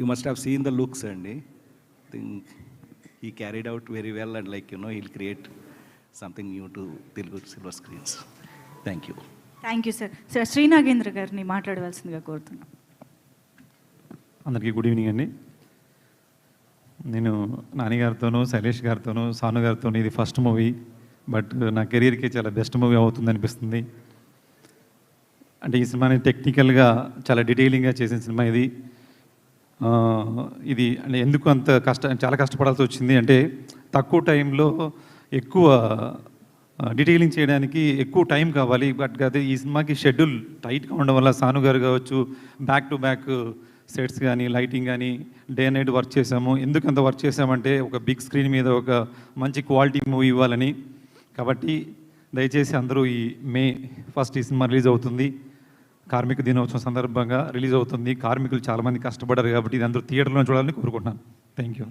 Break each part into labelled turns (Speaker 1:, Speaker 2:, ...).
Speaker 1: You must have seen the looks, Andy. I think he carried out very well, and he'll create something new to Telugu silver screens. Thank you.
Speaker 2: Thank you sir. Sir Srinagendra గారిని మాట్లాడవలసిందిగా కోరుతున్నాం.
Speaker 3: అందరికీ good evening అండి. నేను నాని గారితోనూ శైలేష్ గారితోనూ సాను గారితోనూ ఇది first movie, but నా కెరీర్కి చాలా best movie అవుతుంది అనిపిస్తుంది. అంటే ఈ సినిమాని టెక్నికల్గా చాలా డీటెయిలింగ్గా చేసిన సినిమా ఇది. ఇది అంటే ఎందుకు అంత చాలా కష్టపడాల్సి వచ్చింది అంటే తక్కువ టైంలో ఎక్కువ డీటెయిలింగ్ చేయడానికి ఎక్కువ టైం కావాలి. బట్ అదే ఈ సినిమాకి షెడ్యూల్ టైట్గా ఉండడం వల్ల సాను గారు కావచ్చు, బ్యాక్ టు బ్యాక్ సెట్స్ కానీ లైటింగ్ కానీ డే అండ్ నైట్ వర్క్ చేసాము. ఎందుకు అంత వర్క్ చేసామంటే ఒక బిగ్ స్క్రీన్ మీద ఒక మంచి క్వాలిటీ మూవీ ఇవ్వాలని. కాబట్టి దయచేసి అందరూ ఈ May 1 ఈ సినిమా రిలీజ్ అవుతుంది. కార్మిక దినోత్సవం సందర్భంగా రిలీజ్ అవుతుంది. కార్మికులు చాలామంది కష్టపడ్డారు కాబట్టి ఇది అందరూ థియేటర్లో చూడాలని కోరుకుంటున్నాను. Thank you.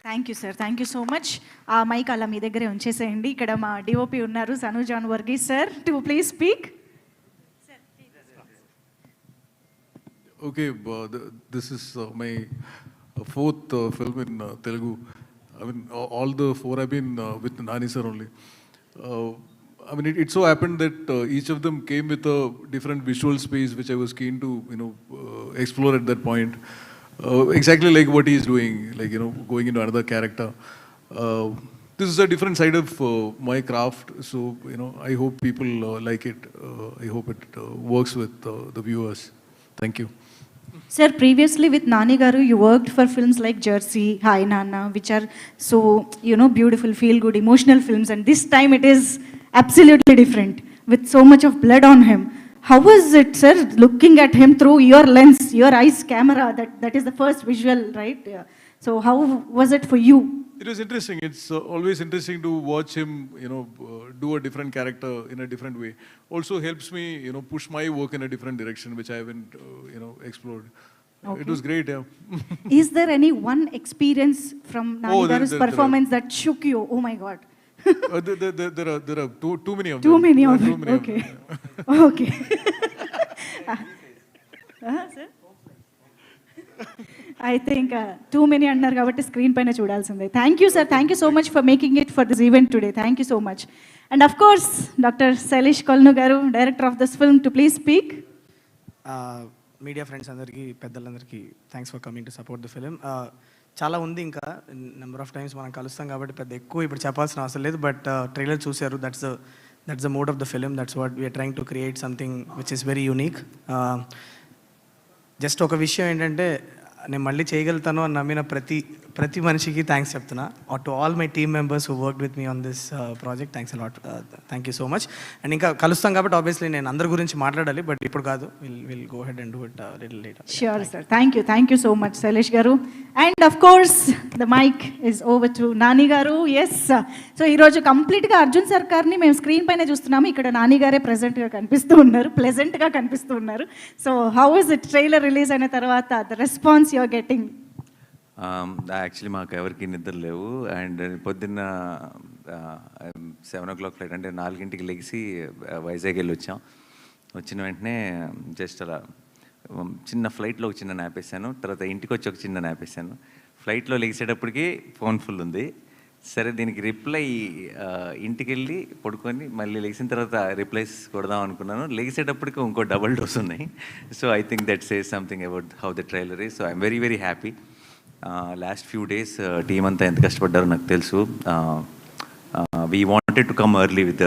Speaker 2: Thank you sir. Thank you so much. ఆ మైక్ అలా మీ దగ్గరే ఉంచేసేయండి. ఇక్కడ మా డిఓపి ఉన్నారు Sanu John Varghese sir, to please speak.
Speaker 4: Okay, this is my fourth film in Telugu. I mean, all the four have been with Nani sir only. I mean, it so happened that each of them came with a different visual space, which I was keen to, explore at that point. Exactly like what he is doing, like, going into another character. This is a different side of my craft, so, I hope people like it. I hope it works with the viewers. Thank you.
Speaker 2: Sir, previously with Nani Garu, you worked for films like Jersey, Hi Nana, which are so, beautiful, feel-good, emotional films. And this time it is absolutely different, with so much of blood on him. How was it, sir, looking at him through your lens, your eyes camera? That is the first visual, right? Yeah. So how was it for you?
Speaker 4: It was interesting. It's always interesting to watch him, do a different character in a different way. Also helps me, push my work in a different direction, which I haven't, explored. Okay. It was great, yeah.
Speaker 2: Is there any one experience from Nani Garu's performance that shook you? Oh my God.
Speaker 4: There are too many of them.
Speaker 2: Too many of them. Okay. Okay. Sir? I think too many annar kabatti screen paina chudalsinde. Thank you sir. Thank you so much for making it for this event today. Thank you so much. And of course, Dr. Sailesh Kolnu garu, director of this film, to please speak.
Speaker 5: Media friends andarki peddalandarki thanks for coming to support the film. చాలా ఉంది, ఇంకా number of times మనం కలుస్తాం కాబట్టి పెద్ద ఎక్కువ ఇప్పుడు చెప్పాల్సిన అవసరం లేదు. బట్ ట్రైలర్ చూశారు, that's the mood of the film. That's what we're trying to create something which is very unique. Just ఒక విషయం ఏంటంటే, నేను మళ్ళీ చేయగలుగుతాను అని నమ్మిన ప్రతి మనిషికి థ్యాంక్స్ చెప్తున్నా. To all my team members who work with me on this project, thanks a lot. Thank you so much. And ఇంకా కలుస్తాం కాబట్టి ఆబ్వియస్లీ నేను అందరి గురించి మాట్లాడాలి, బట్ ఇప్పుడు కాదు. Will go head and do it little later.
Speaker 2: Sure sir. Thank you so much Sailesh garu. And of course the mic is over to Nani garu. Yes, so ee roju complete ga Arjun Sarkar ni మేము screen పైన చూస్తున్నాము. ఇక్కడ నాని గారే present గా కనిపిస్తూ ఉన్నారు, pleasant గా కనిపిస్తూ ఉన్నారు. So how is it, trailer release అయిన తర్వాత the response you are getting?
Speaker 6: Actually మాకు ఎవరికి నిద్ర లేవు. అండ్ పొద్దున్న 7 o'clock ఫ్లైట్, అంటే 4 లెగిసి వైజాగ్ వెళ్ళి వచ్చాం. వచ్చిన వెంటనే జస్ట్ అలా చిన్న ఫ్లైట్లో ఒక చిన్న నాప్ వేసాను. తర్వాత ఇంటికి వచ్చి ఒక చిన్న నాప్ వేసాను. ఫ్లైట్లో లెగిసేటప్పటికి ఫోన్ ఫుల్ ఉంది. సరే దీనికి రిప్లై ఇంటికి వెళ్ళి పడుకొని మళ్ళీ లెగిసిన తర్వాత రిప్లైస్ కొడదాం అనుకున్నాను. లెగిసేటప్పటికి ఇంకో డబుల్ డోస్ ఉన్నాయి. So I think that says something about how the trailer is. So I'm very very happy. Last few days team అంతా ఎంత కష్టపడ్డారో నాకు తెలుసు. We wanted to come early with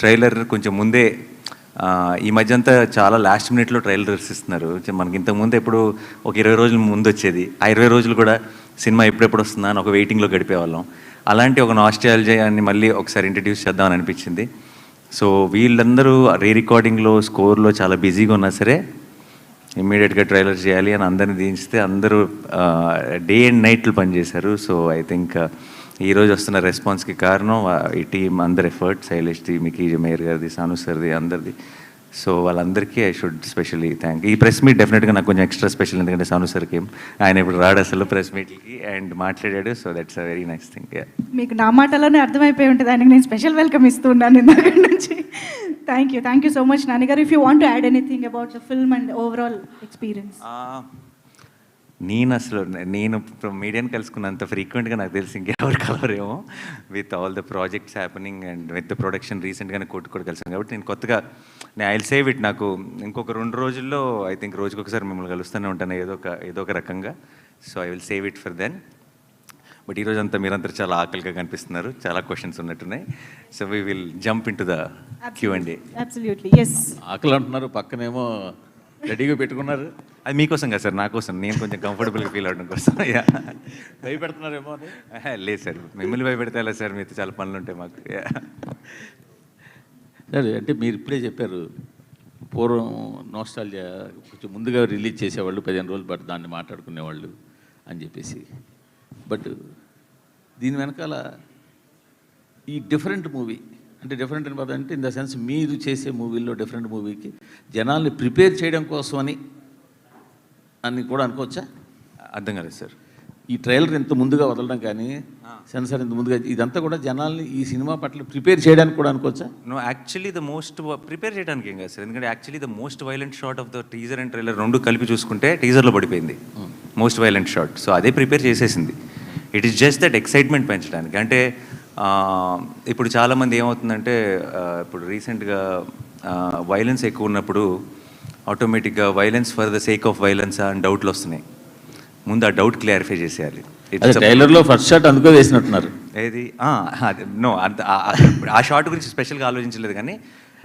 Speaker 6: trailer కొంచెం ముందే. ఈ మధ్య అంతా చాలా లాస్ట్ మినిట్లో ట్రైలర్స్ ఇస్తున్నారు. మనకి ఇంతకుముందు ఎప్పుడు ఒక 20 రోజుల ముందు వచ్చేది. ఆ 20 రోజులు కూడా సినిమా ఎప్పుడెప్పుడు వస్తుందా అని ఒక వెయిటింగ్లో గడిపేవాళ్ళం. అలాంటి ఒక నాస్టాల్జియాని మళ్ళీ ఒకసారి ఇంట్రడ్యూస్ చేద్దామని అనిపించింది. సో వీళ్ళందరూ రీ రికార్డింగ్లో, స్కోర్లో చాలా బిజీగా ఉన్నా సరే ఇమ్మీడియట్గా ట్రైలర్ చేయాలి అని అందరిని దించితే అందరూ డే అండ్ నైట్లు పనిచేశారు. సో ఐ థింక్ ఈరోజు వస్తున్న రెస్పాన్స్కి కారణం ఈ టీం అందరి ఎఫర్ట్, శైలేష్ది, మికీ మేయర్ గారిది, సాను సార్ది, అందరిది. సో వాళ్ళందరికీ ఐ షుడ్ స్పెషల్లీ థ్యాంక్. ఈ ప్రెస్ మీట్ డెఫినెట్గా నాకు కొంచెం ఎక్స్ట్రా స్పెషల్, ఎందుకంటే సాను సార్కి ఆయన ఇప్పుడు రాడు అసలు ప్రెస్ మీట్కి అండ్ మాట్లాడాడు. So that's a very nice thing.
Speaker 2: మీకు నా మాటలోనే అర్థమైపోయి ఉంటుంది, ఆయనకి నేను స్పెషల్ వెల్కమ్ ఇస్తున్నాను ఇందాక నుంచి. Thank you so much Nani గారు. If you want to add anything about the film and overall experience.
Speaker 6: నేను మీడియాని కలుసుకున్నంత ఫ్రీక్వెంట్గా నాకు తెలిసి ఇంకెవరు కలవరేమో, with all the projects happening and with the production. రీసెంట్గానే కూడా కలిసాను కాబట్టి నేను కొత్తగా ఐ విల్ సేవ్ ఇట్. నాకు ఇంకొక 2 రోజుల్లో ఐ థింక్ రోజుకొకసారి మిమ్మల్ని కలుస్తూనే ఉంటాను ఏదో ఒక రకంగా. So I will save it for then. But ఈరోజు అంతా మీరంతా చాలా ఆకలిగా కనిపిస్తున్నారు, చాలా క్వశ్చన్స్ ఉన్నట్టున్నాయి. So we will jump in to the Q&A.
Speaker 2: Absolutely yes.
Speaker 7: ఆకలి అంటున్నారు, పక్కనేమో రెడీగా పెట్టుకున్నారు.
Speaker 6: అది మీకోసం కదా సార్, నా కోసం, నేను కొంచెం కంఫర్టబుల్గా ఫీల్ అవడం కోసం.
Speaker 7: భయపెడుతున్నారేమో అని.
Speaker 6: లేదు సార్, మిమ్మల్ని భయపెడితే ఎలా సార్, మీతో చాలా పనులు ఉంటాయి మాకు.
Speaker 7: సరే, అంటే మీరు ఇప్పుడే చెప్పారు పూర్వం నోస్టాల్జియా కొంచెం ముందుగా రిలీజ్ చేసేవాళ్ళు, 15 రోజులు బట్ దాన్ని మాట్లాడుకునేవాళ్ళు అని చెప్పేసి. బట్ దీని వెనకాల ఈ డిఫరెంట్ మూవీ అంటే డిఫరెంట్ అంటే ఇన్ ద సెన్స్ మీరు చేసే మూవీల్లో డిఫరెంట్ మూవీకి జనాల్ని ప్రిపేర్ చేయడం కోసమని అని కూడా అనుకోవచ్చా?
Speaker 6: అర్థం కాలేదు సార్.
Speaker 7: ఈ ట్రైలర్ ఇంత ముందుగా వదలడం కానీ సెన్సార్ ఇంత ముందుగా ఇదంతా కూడా జనాల్ని ఈ సినిమా పట్ల ప్రిపేర్ చేయడానికి కూడా అనుకోవచ్చా?
Speaker 6: No, actually the most prepare చేయడానికి ఏం కాదు సార్, ఎందుకంటే actually the most violent shot of the teaser and trailer 2 కలిపి చూసుకుంటే టీజర్లో పడిపోయింది మోస్ట్ వైలెంట్ షాట్. సో అదే ప్రిపేర్ చేసేసింది. It is just that excitement పెంచడానికి. అంటే ఇప్పుడు చాలామంది ఏమవుతుందంటే ఇప్పుడు రీసెంట్గా వైలెన్స్ ఎక్కువ ఉన్నప్పుడు ఆటోమేటిక్గా violence for the sake of violence అని డౌట్లు వస్తున్నాయి. ముందు ఆ డౌట్ క్లారిఫై చేసేయాలి.
Speaker 7: ట్రైలర్లో ఫస్ట్ షాట్ అందుకో వేసినట్టున్నారు.
Speaker 6: ఏది నో, అంత ఆ షాట్ గురించి స్పెషల్గా ఆలోచించలేదు. కానీ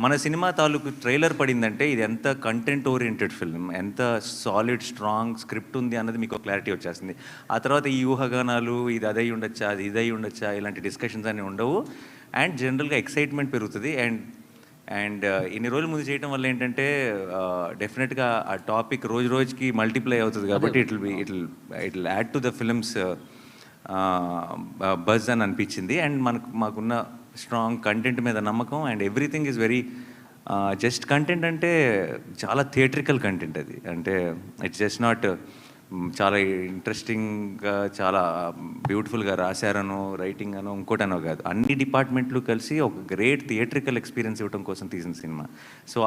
Speaker 6: మన సినిమా తాలూకు ట్రైలర్ పడిందంటే ఇది ఎంత కంటెంట్ ఓరియంటెడ్ ఫిల్మ్, ఎంత సాలిడ్ స్ట్రాంగ్ స్క్రిప్ట్ ఉంది అన్నది మీకు క్లారిటీ వచ్చేస్తుంది. ఆ తర్వాత ఈ ఊహాగానాలు, ఇది అదై ఉండొచ్చా, అది ఇదై ఉండొచ్చా, ఇలాంటి డిస్కషన్స్ అన్నీ ఉండవు. అండ్ జనరల్గా ఎక్సైట్మెంట్ పెరుగుతుంది. అండ్ ఇన్ని రోజుల ముందు చేయడం వల్ల ఏంటంటే డెఫినెట్గా ఆ టాపిక్ రోజు రోజుకి మల్టిప్లై అవుతుంది కాబట్టి it will add to the films buzz అని అనిపించింది. అండ్ మాకున్న స్ట్రాంగ్ కంటెంట్ మీద నమ్మకం and everything is very just content అంటే చాలా థియేట్రికల్ కంటెంట్ అది. అంటే ఇట్స్ జస్ట్ నాట్ చాలా ఇంట్రెస్టింగ్గా చాలా బ్యూటిఫుల్గా రాశారనో రైటింగ్ అనో ఇంకోటనో కాదు, అన్ని డిపార్ట్మెంట్లు కలిసి ఒక గ్రేట్ థియేట్రికల్ ఎక్స్పీరియన్స్ ఇవ్వడం కోసం తీసిన సినిమా. సో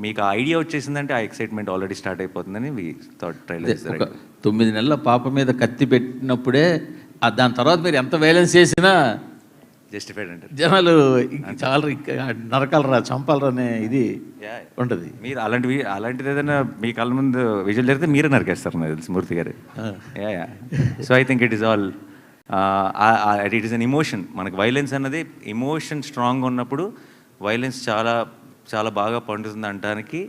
Speaker 6: మీకు ఆ ఐడియా వచ్చేసిందంటే ఆ ఎక్సైట్మెంట్ ఆల్రెడీ స్టార్ట్ అయిపోతుందని ట్రైలర్.
Speaker 7: 9 నెలల పాప మీద కత్తి పెట్టినప్పుడే దాని తర్వాత మీరు ఎంత వైలెన్స్ చేసినా
Speaker 6: జస్టిఫైడ్ అంటారు
Speaker 7: జనాలు. చాలా నరకాలరా, చంపాలరా అనే ఇది ఉంటుంది.
Speaker 6: మీరు అలాంటిది ఏదైనా మీ కళ్ళ ముందు విజువల్ జరిగితే మీరే నరికేస్తారు నాకు తెలిసి మూర్తి గారు. So I think it is all it is an emotion. మనకు వైలెన్స్ అన్నది ఇమోషన్ స్ట్రాంగ్గా ఉన్నప్పుడు వైలెన్స్ చాలా చాలా బాగా పండుతుంది అనడానికి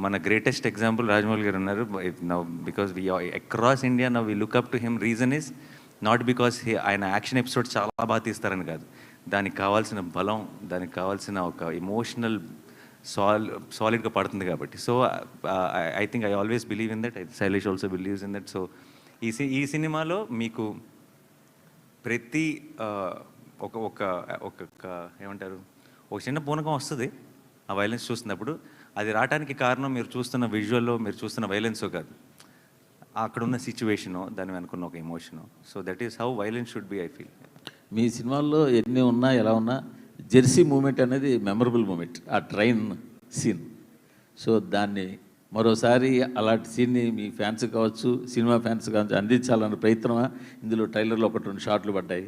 Speaker 6: మన గ్రేటెస్ట్ ఎగ్జాంపుల్ రాజమౌళి గారు ఉన్నారు. Now because we across India now we look up to him. Reason is not because ఆయన యాక్షన్ ఎపిసోడ్ చాలా బాగా తీస్తారని కాదు, దానికి కావాల్సిన బలం, దానికి కావాల్సిన ఒక ఇమోషనల్ సాలిడ్గా పడుతుంది కాబట్టి. So I think I always believe in that. Shailesh also believes in that. So ఈ సినిమాలో మీకు ప్రతి ఒక ఏమంటారు, ఒక చిన్న పూనకం వస్తుంది ఆ వైలెన్స్ చూస్తున్నప్పుడు. అది రావడానికి కారణం మీరు చూస్తున్న విజువల్లో, మీరు చూస్తున్న వైలెన్సో కాదు, అక్కడున్న సిచ్యువేషను, దాని వెనుకున్న ఒక emotion. So that is how violence should be, I feel.
Speaker 7: మీ సినిమాల్లో ఎన్ని ఉన్నా ఎలా ఉన్నా జెర్సీ మూమెంట్ అనేది మెమరబుల్ మూమెంట్, ఆ ట్రైన్ సీన్. సో దాన్ని మరోసారి అలాంటి సీన్ని మీ ఫ్యాన్స్ కావచ్చు, సినిమా ఫ్యాన్స్ కావచ్చు అందించాలన్న ప్రయత్నమా? ఇందులో ట్రైలర్లో 1-2 షాట్లు పడ్డాయి.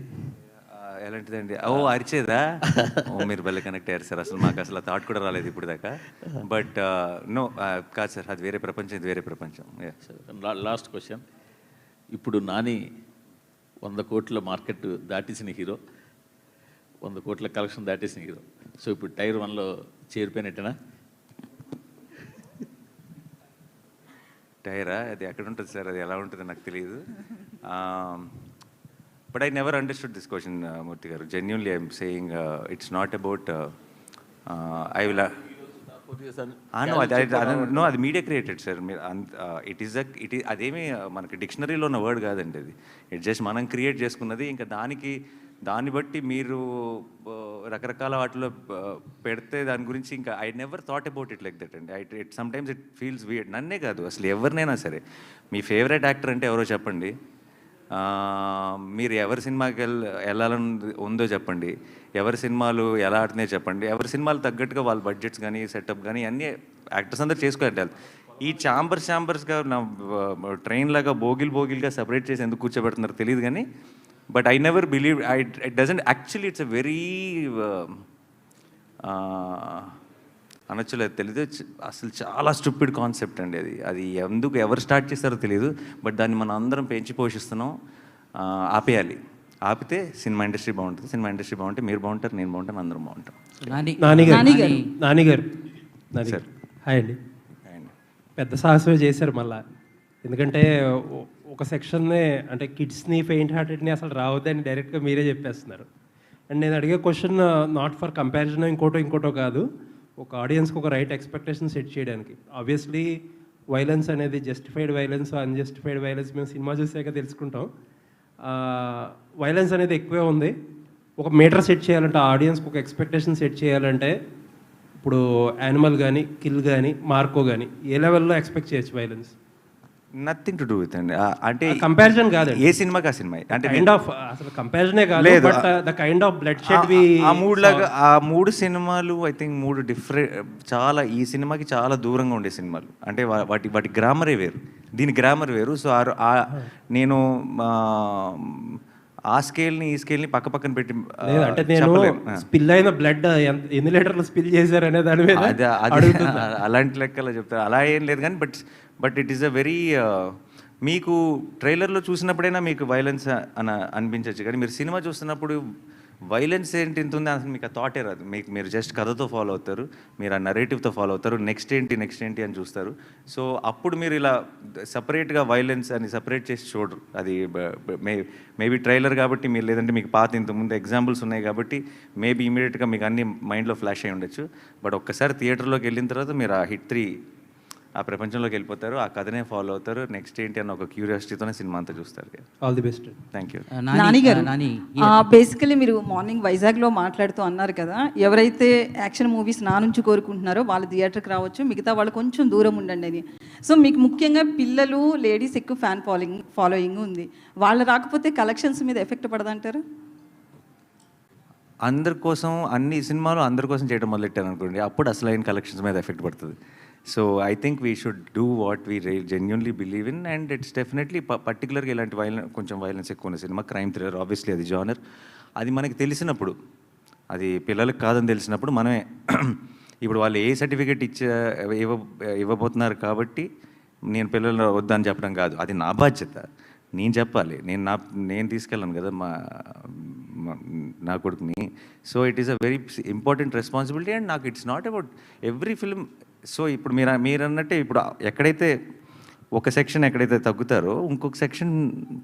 Speaker 6: ఎలాంటిదండి? అరిచేదా? మీరు భలే కనెక్ట్ అయ్యారు సార్. అసలు మాకు అసలు థాట్ కూడా రాలేదు ఇప్పుడు దాకా. బట్ నో, కాదు సార్, అది వేరే ప్రపంచం, ఇది వేరే ప్రపంచం.
Speaker 7: Last question. ఇప్పుడు నాని 100 కోట్ల మార్కెట్ దాటేసిన హీరో, 100 కోట్ల కలెక్షన్ దాటేసిన హీరో. సో ఇప్పుడు టైర్ 1లో చేరిపోయినట్టేనా?
Speaker 6: టైరా? అది ఎక్కడ ఉంటుంది సార్, అది ఎలా ఉంటుందో నాకు తెలియదు. But I never understood this question, Murthy garu. Genuinely, I'm saying it's not about. I will. No, అది media created sir. It is అదేమి మనకి డిక్షనరీలో ఉన్న వర్డ్ కాదండి అది. ఇట్ జస్ట్ మనం క్రియేట్ చేసుకున్నది. ఇంకా దానికి దాన్ని బట్టి మీరు రకరకాల వాటిలో పెడితే దాని గురించి ఇంకా I never thought about it like that అండి. It sometimes it feels weird. నన్నే కాదు, అసలు ఎవరినైనా సరే, మీ ఫేవరెట్ యాక్టర్ అంటే ఎవరో చెప్పండి, మీరు ఎవరి సినిమాకి వెళ్ళాలని ఉందో చెప్పండి, ఎవరి సినిమాలు ఎలా ఆడుతున్నాయో చెప్పండి, ఎవరి సినిమాలు తగ్గట్టుగా వాళ్ళ బడ్జెట్స్ కానీ సెటప్ కానీ అన్నీ యాక్టర్స్ అందరూ చేసుకోవాలి. ఈ ఛాంబర్స్గా నా ట్రైన్ లాగా బోగిల్గా సపరేట్ చేసి ఎందుకు కూర్చోబెడుతున్నారు తెలియదు కానీ, but I never believe it doesn't actually it's a very అనొచ్చలేదు తెలియదు, అసలు చాలా స్టూపిడ్ కాన్సెప్ట్ అండి అది. అది ఎందుకు ఎవరు స్టార్ట్ చేస్తారో తెలియదు, బట్ దాన్ని మనం అందరం పెంచి పోషిస్తున్నాం. ఆపేయాలి. ఆపితే సినిమా ఇండస్ట్రీ బాగుంటుంది, సినిమా ఇండస్ట్రీ బాగుంటే మీరు బాగుంటారు, నేను బాగుంటాను, అందరం బాగుంటాం.
Speaker 8: నానిగారు హాయ్ అండి. పెద్ద సాహసమే చేశారు మళ్ళా, ఎందుకంటే ఒక సెక్షన్నే అంటే కిడ్స్ని ఫెయింట్ హార్టెడ్ని అసలు రావద్దని డైరెక్ట్గా మీరే చెప్పేస్తున్నారు. అండ్ నేను అడిగే క్వశ్చన్ నాట్ ఫర్ కంపారిజన్ ఇంకోటో కాదు, ఒక ఆడియన్స్కి ఒక రైట్ ఎక్స్పెక్టేషన్ సెట్ చేయడానికి. ఆబ్వియస్లీ వైలెన్స్ అనేది జస్టిఫైడ్ వైలెన్స్ అన్జస్టిఫైడ్ వైలెన్స్ మేము సినిమా చూసాక తెలుసుకుంటాం. వైలెన్స్ అనేది ఎక్కువే ఉంది. ఒక మీటర్ సెట్ చేయాలంటే ఆడియన్స్కి ఒక ఎక్స్పెక్టేషన్ సెట్ చేయాలంటే ఇప్పుడు యానిమల్ కానీ కిల్ కానీ మార్కో కానీ ఏ లెవెల్లో ఎక్స్పెక్ట్ చేయొచ్చు violence?
Speaker 6: Nothing to do with అండి. అంటే
Speaker 8: కంపారిజన్ కాదు,
Speaker 6: ఏ సినిమాకి ఆ సినిమా అంటే
Speaker 8: కైండ్ ఆఫ్ అసలు కంపారిజనే కాదు, but the kind of blood shed
Speaker 6: ఆ మూడు సినిమాలు ఐ థింక్ మూడు డిఫరెంట్, చాలా ఈ సినిమాకి చాలా దూరంగా ఉండే సినిమాలు. అంటే వాటి గ్రామరే వేరు, దీని గ్రామర్ వేరు. సో నేను ఆ స్కేల్ని ఈ స్కేల్ని పక్క పక్కన పెట్టి
Speaker 8: అంటే నేను స్పిల్ అయిన బ్లడ్ ఎన్ని లీటర్లు స్పిల్ చేశారు అనే దాని మీద
Speaker 6: అలాంటి లెక్కలో చెప్తారు. అలా ఏం లేదు కానీ but it is a very, మీకు ట్రైలర్లో చూసినప్పుడైనా మీకు వైలెన్స్ అనిపించవచ్చు, కానీ మీరు సినిమా చూస్తున్నప్పుడు వైలెన్స్ ఏంటి ఇంత ఉంది అసలు మీకు ఆ థాటే రాదు. మీరు జస్ట్ కథతో ఫాలో అవుతారు, మీరు ఆ నరేటివ్తో ఫాలో అవుతారు, నెక్స్ట్ ఏంటి అని చూస్తారు. సో అప్పుడు మీరు ఇలా సపరేట్గా వైలెన్స్ అని సపరేట్ చేసి చూడరు. అది మేబీ ట్రైలర్ కాబట్టి మీరు, లేదంటే మీకు పాత ఇంతకుముందు ఎగ్జాంపుల్స్ ఉన్నాయి కాబట్టి మేబీ ఇమీడియట్గా మీకు అన్ని మైండ్లో ఫ్లాష్ అయి ఉండొచ్చు. బట్ ఒక్కసారి థియేటర్లోకి వెళ్ళిన తర్వాత మీరు ఆ హిట్ 3 ఆ ప్రపంచంలోకి వెళ్ళిపోతారు, ఆ కథనే ఫాలో అవుతారు, నెక్స్ట్ ఏంటి అన్న ఒక క్యూరియాసిటీతోనే సినిమా అంతా చూస్తారు.
Speaker 8: All the best.
Speaker 6: Thank you.
Speaker 9: Nani గారు, బేసికలీ మీరు మార్నింగ్ వైజాగ్లో మాట్లాడుతూ అన్నారు కదా, ఎవరైతే యాక్షన్ మూవీస్ నా నుంచి కోరుకుంటున్నారో వాళ్ళు థియేటర్కి రావచ్చు, మిగతా వాళ్ళు కొంచెం దూరం ఉండండి అని. సో మీకు ముఖ్యంగా పిల్లలు, లేడీస్ ఎక్కువ ఫ్యాన్ ఫాలోయింగ్ ఉంది, వాళ్ళు రాకపోతే కలెక్షన్స్ మీద ఎఫెక్ట్ పడదంటారు?
Speaker 6: అందరి కోసం అన్ని సినిమాలు అందరి కోసం చేయడం మొదలెట్టాను అనుకోండి, అప్పుడు అసలైన కలెక్షన్స్ మీద ఎఫెక్ట్ పడుతుంది. So I think we should do what we genuinely believe in, and it's definitely పర్టికులర్గా ఇలాంటి కొంచెం వైలెన్స్ ఎక్కువ ఉన్న సినిమా, క్రైమ్ థ్రిల్లర్, ఆబ్వియస్లీ అది జానర్. అది మనకి తెలిసినప్పుడు, అది పిల్లలకు కాదని తెలిసినప్పుడు మనమే ఇప్పుడు వాళ్ళు ఏ సర్టిఫికేట్ ఇవ్వబోతున్నారు కాబట్టి నేను పిల్లలు వద్దని చెప్పడం కాదు, అది నా బాధ్యత, నేను చెప్పాలి. నేను తీసుకెళ్ళాను కదా నా కొడుకుని. So it is a very important responsibility, and నాకు it's not about every film. So ఇప్పుడు మీరు అన్నట్టే, ఇప్పుడు ఎక్కడైతే ఒక సెక్షన్ ఎక్కడైతే తగ్గుతారో ఇంకొక సెక్షన్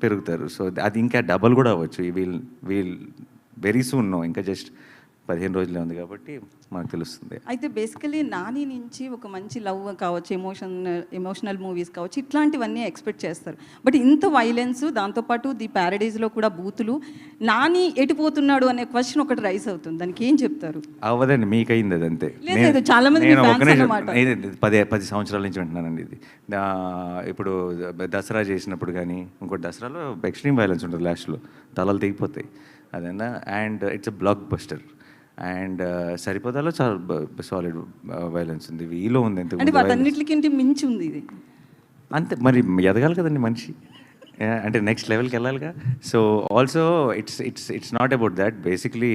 Speaker 6: పెరుగుతారు. సో అది ఇంకా డబల్ కూడా అవ్వచ్చు. వీల్ వెరీ సూన్ నో, ఇంకా జస్ట్ 15 రోజులే ఉంది కాబట్టి మనకు తెలుస్తుంది.
Speaker 9: అయితే బేసికలీ నాని నుంచి ఒక మంచి లవ్ కావచ్చు, ఎమోషనల్ మూవీస్ కావచ్చు, ఇట్లాంటివన్నీ ఎక్స్పెక్ట్ చేస్తారు. బట్ ఇంత వైలెన్స్, దాంతోపాటు ది ప్యారడైజ్లో కూడా బూతులు, నాని ఎటుపోతున్నాడు అనే క్వశ్చన్ ఒకటి రైస్ అవుతుంది, దానికి ఏం చెప్తారు?
Speaker 6: అవ్వదండి, మీకైంది అది అంతే.
Speaker 9: లేదు, చాలా మంది
Speaker 6: 10 సంవత్సరాల నుంచి వింటున్నానండి ఇది. ఇప్పుడు దసరా చేసినప్పుడు కానీ ఇంకోటి దసరాలో ఎక్స్ట్రీమ్ వైలెన్స్ ఉంటుంది, లాస్ట్లో తలలు తెగిపోతాయి అదన్నా, and it's a blockbuster. And సరిపోదాలో చాలా సాలిడ్ వైలెన్స్ ఉంది, వీలో ఉంది,
Speaker 9: వాటన్నిటికంటే మించి ఉంది ఇది
Speaker 6: అంతే. మరి ఎదగాలి కదండి మనిషి, అంటే నెక్స్ట్ లెవెల్కి వెళ్ళాలిగా. So also it's not about that. Basically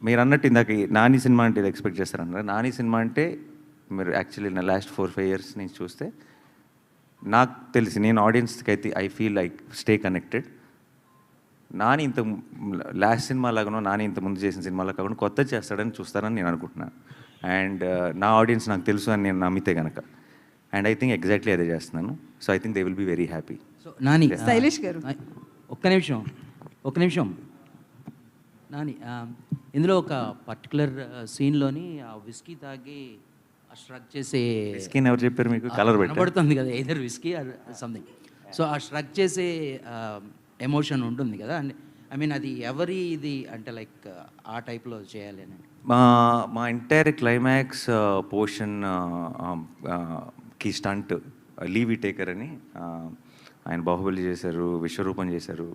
Speaker 6: మీరు అన్నట్టు ఇందాక నాని సినిమా అంటే ఇది ఎక్స్పెక్ట్ చేస్తారన్నారు. నాని సినిమా అంటే మీరు యాక్చువల్లీ నా లాస్ట్ 4-5 years నుంచి చూస్తే నాకు తెలిసి, నేను ఆడియన్స్కి అయితే I feel like stay connected. Nani ఇంత లాస్ట్ సినిమా లాగానో, నాని ఇంత ముందు చేసిన సినిమాలో కాకుండా కొత్త చేస్తాడని చూస్తారని నేను అనుకుంటున్నాను. అండ్ నా ఆడియన్స్ నాకు తెలుసు అని నేను నమ్మితే కనుక, అండ్ ఐ థింక్ ఎగ్జాక్ట్లీ అదే చేస్తున్నాను. So I think they will be very happy.
Speaker 10: So Nani,
Speaker 9: Shailesh garu
Speaker 10: ఒక్క నిమిషం నాని, ఇందులో ఒక పర్టికులర్ సీన్లోని ఆ విస్కీ తాగి స్ట్రక్ చేసే,
Speaker 6: విస్కీ ఎవరు చెప్పారు మీకు? కలర్
Speaker 10: పడుతుంది కదా, either whisky or something. So ఆ స్ట్రక్ చేసే ఎమోషన్ ఉంటుంది కదా, అండ్ ఐ మీన్ అది ఎవరి ఇది అంటే లైక్ ఆ టైప్లో చేయాలి అని.
Speaker 6: మా ఎంటైర్ క్లైమాక్స్ పోర్షన్ కి స్టంట్ లీవీ టేకర్ అని ఆయన బాహుబలి చేశారు, విశ్వరూపం చేశారు,